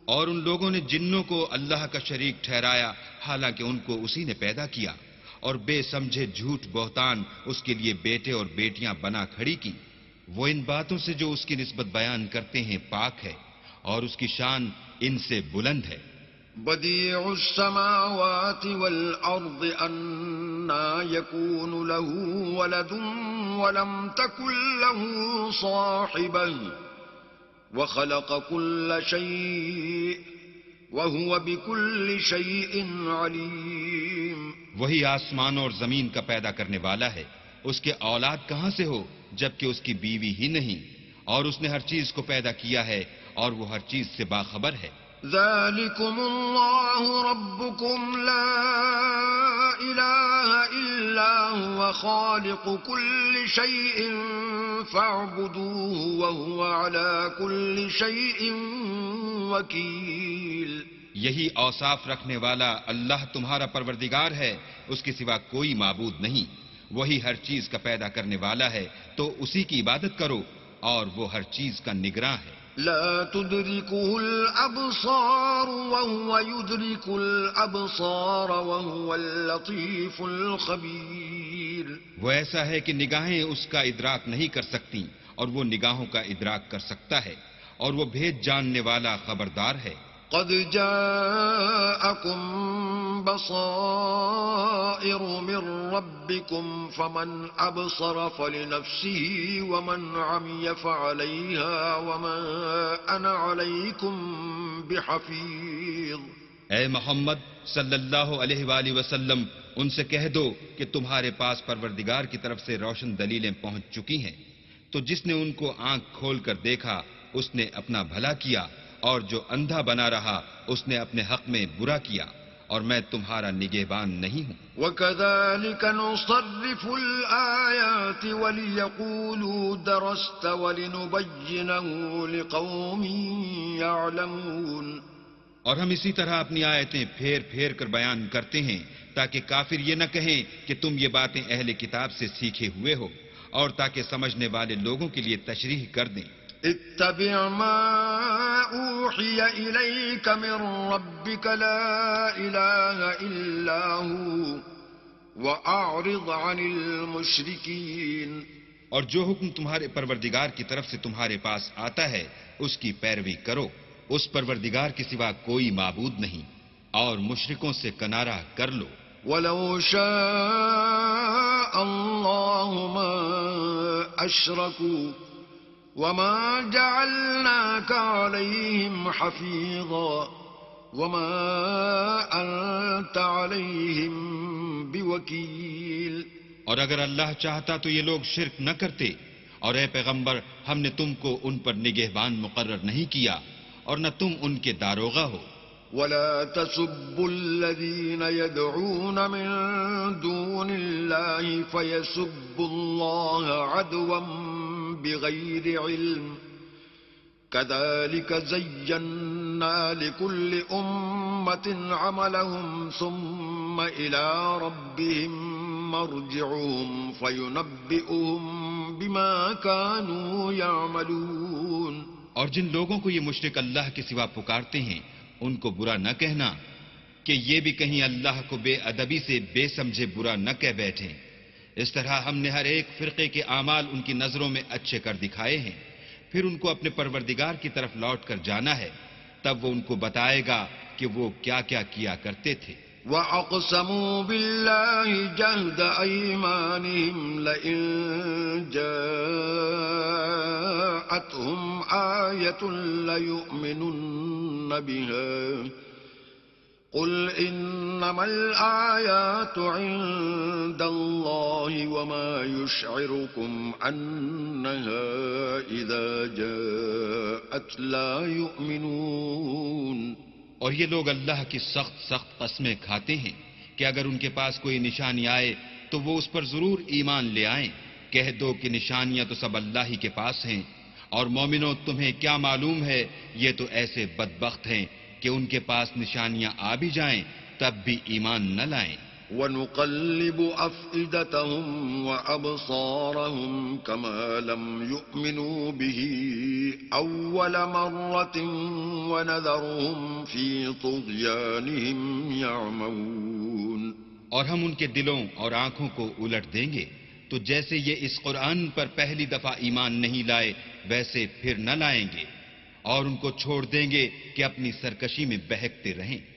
اور ان لوگوں نے جنوں کو اللہ کا شریک ٹھہرایا حالانکہ ان کو اسی نے پیدا کیا، اور بے سمجھے جھوٹ بہتان اس کے لیے بیٹے اور بیٹیاں بنا کھڑی کی. وہ ان باتوں سے جو اس کی نسبت بیان کرتے ہیں پاک ہے، اور اس کی شان ان سے بلند ہے. بديع السماوات والأرض أنى يكون له ولد ولم تكن له صاحبة وخلق كل شيء وهو بكل شيء عليم. وہی آسمان اور زمین کا پیدا کرنے والا ہے، اس کے اولاد کہاں سے ہو جبکہ اس کی بیوی ہی نہیں، اور اس نے ہر چیز کو پیدا کیا ہے اور وہ ہر چیز سے باخبر ہے. ذلكم الله ربكم لا إله إلا هو خالق كل شيء فاعبدوه وهو على كل شيء وكيل. یہی اوصاف رکھنے والا اللہ تمہارا پروردگار ہے، اس کے سوا کوئی معبود نہیں. وہی ہر چیز کا پیدا کرنے والا ہے، تو اسی کی عبادت کرو، اور وہ ہر چیز کا نگراں ہے. لا تدركه الأبصار وهو يدرك الأبصار وهو اللطيف الخبير. وہ ایسا ہے کہ نگاہیں اس کا ادراک نہیں کر سکتی، اور وہ نگاہوں کا ادراک کر سکتا ہے، اور وہ بھید جاننے والا خبردار ہے. قد جاءكم بصائر من ربكم فمن أبصر فلنفسه ومن عمي فعليها وما أنا عليكم بحفيظ. اے محمد صلی اللہ علیہ وآلہ وسلم، ان سے کہہ دو کہ تمہارے پاس پروردگار کی طرف سے روشن دلیلیں پہنچ چکی ہیں، تو جس نے ان کو آنکھ کھول کر دیکھا اس نے اپنا بھلا کیا، اور جو اندھا بنا رہا اس نے اپنے حق میں برا کیا، اور میں تمہارا نگہبان نہیں ہوں. وَكَذَلِكَ نُصَرِّفُ الْآيَاتِ وَلِيَقُولُوا دَرَسْتَ وَلِنُبَيِّنَهُ لِقَوْمٍ يَعْلَمُونَ. اور ہم اسی طرح اپنی آیتیں پھیر پھیر کر بیان کرتے ہیں تاکہ کافر یہ نہ کہیں کہ تم یہ باتیں اہل کتاب سے سیکھے ہوئے ہو، اور تاکہ سمجھنے والے لوگوں کے لیے تشریح کر دیں. اتبع ما اوحی الیک من ربک لا الہ الا ہو واعرض عن المشرکین. اور جو حکم تمہارے پروردگار کی طرف سے تمہارے پاس آتا ہے اس کی پیروی کرو، اس پروردگار کے سوا کوئی معبود نہیں، اور مشرکوں سے کنارہ کر لو. وَلَوْ شَاءَ اللَّهُ مَا أَشْرَكُوا وَمَا جَعَلْنَاكَ عَلَيْهِمْ حَفِيظًا وَمَا أَنْتَ عَلَيْهِمْ بِوَكِيلٍ. اور اگر اللہ چاہتا تو یہ لوگ شرک نہ کرتے، اور اے پیغمبر ہم نے تم کو ان پر نگہبان مقرر نہیں کیا، اور نہ تم ان کے داروغہ ہو. وَلَا تَسُبُّوا الَّذِينَ يَدْعُونَ مِن دُونِ اللَّهِ فَيَسُبُّوا اللَّهَ عَدْوًا بِغَيْرِ عِلْمٍ كَذَلِكَ زَيَّنَّا لِكُلِّ أُمَّةٍ عَمَلَهُمْ ثُمَّ إِلَى رَبِّهِمْ مَرْجِعُهُمْ فَيُنَبِّئُهُم بِمَا كَانُوا يَعْمَلُونَ. اور جن لوگوں کو یہ مشرک اللہ کے سوا پکارتے ہیں ان کو برا نہ کہنا کہ یہ بھی کہیں اللہ کو بے ادبی سے بے سمجھے برا نہ کہہ بیٹھیں. اس طرح ہم نے ہر ایک فرقے کے اعمال ان کی نظروں میں اچھے کر دکھائے ہیں، پھر ان کو اپنے پروردگار کی طرف لوٹ کر جانا ہے، تب وہ ان کو بتائے گا کہ وہ کیا کیا کیا کرتے تھے. وَأَقْسَمُوا بِاللَّهِ جَهْدَ أَيْمَانِهِمْ لَئِن جَاءَتْهُمْ آيَةٌ لَّيُؤْمِنُنَّ بِهَا قُلْ إِنَّمَا الْآيَاتُ عِندَ اللَّهِ وَمَا يُشْعِرُكُمْ أَنَّهَا إِذَا جَاءَتْ لَا يُؤْمِنُونَ. اور یہ لوگ اللہ کی سخت سخت قسمیں کھاتے ہیں کہ اگر ان کے پاس کوئی نشانی آئے تو وہ اس پر ضرور ایمان لے آئیں. کہہ دو کہ نشانیاں تو سب اللہ ہی کے پاس ہیں، اور مومنوں تمہیں کیا معلوم ہے، یہ تو ایسے بدبخت ہیں کہ ان کے پاس نشانیاں آ بھی جائیں تب بھی ایمان نہ لائیں. ونقلب أفئدتهم وأبصارهم كما لم يؤمنوا به أول مرة ونذرهم في طغيانهم يعمهون. اور ہم ان کے دلوں اور آنکھوں کو الٹ دیں گے تو جیسے یہ اس قرآن پر پہلی دفعہ ایمان نہیں لائے ویسے پھر نہ لائیں گے، اور ان کو چھوڑ دیں گے کہ اپنی سرکشی میں بہکتے رہیں.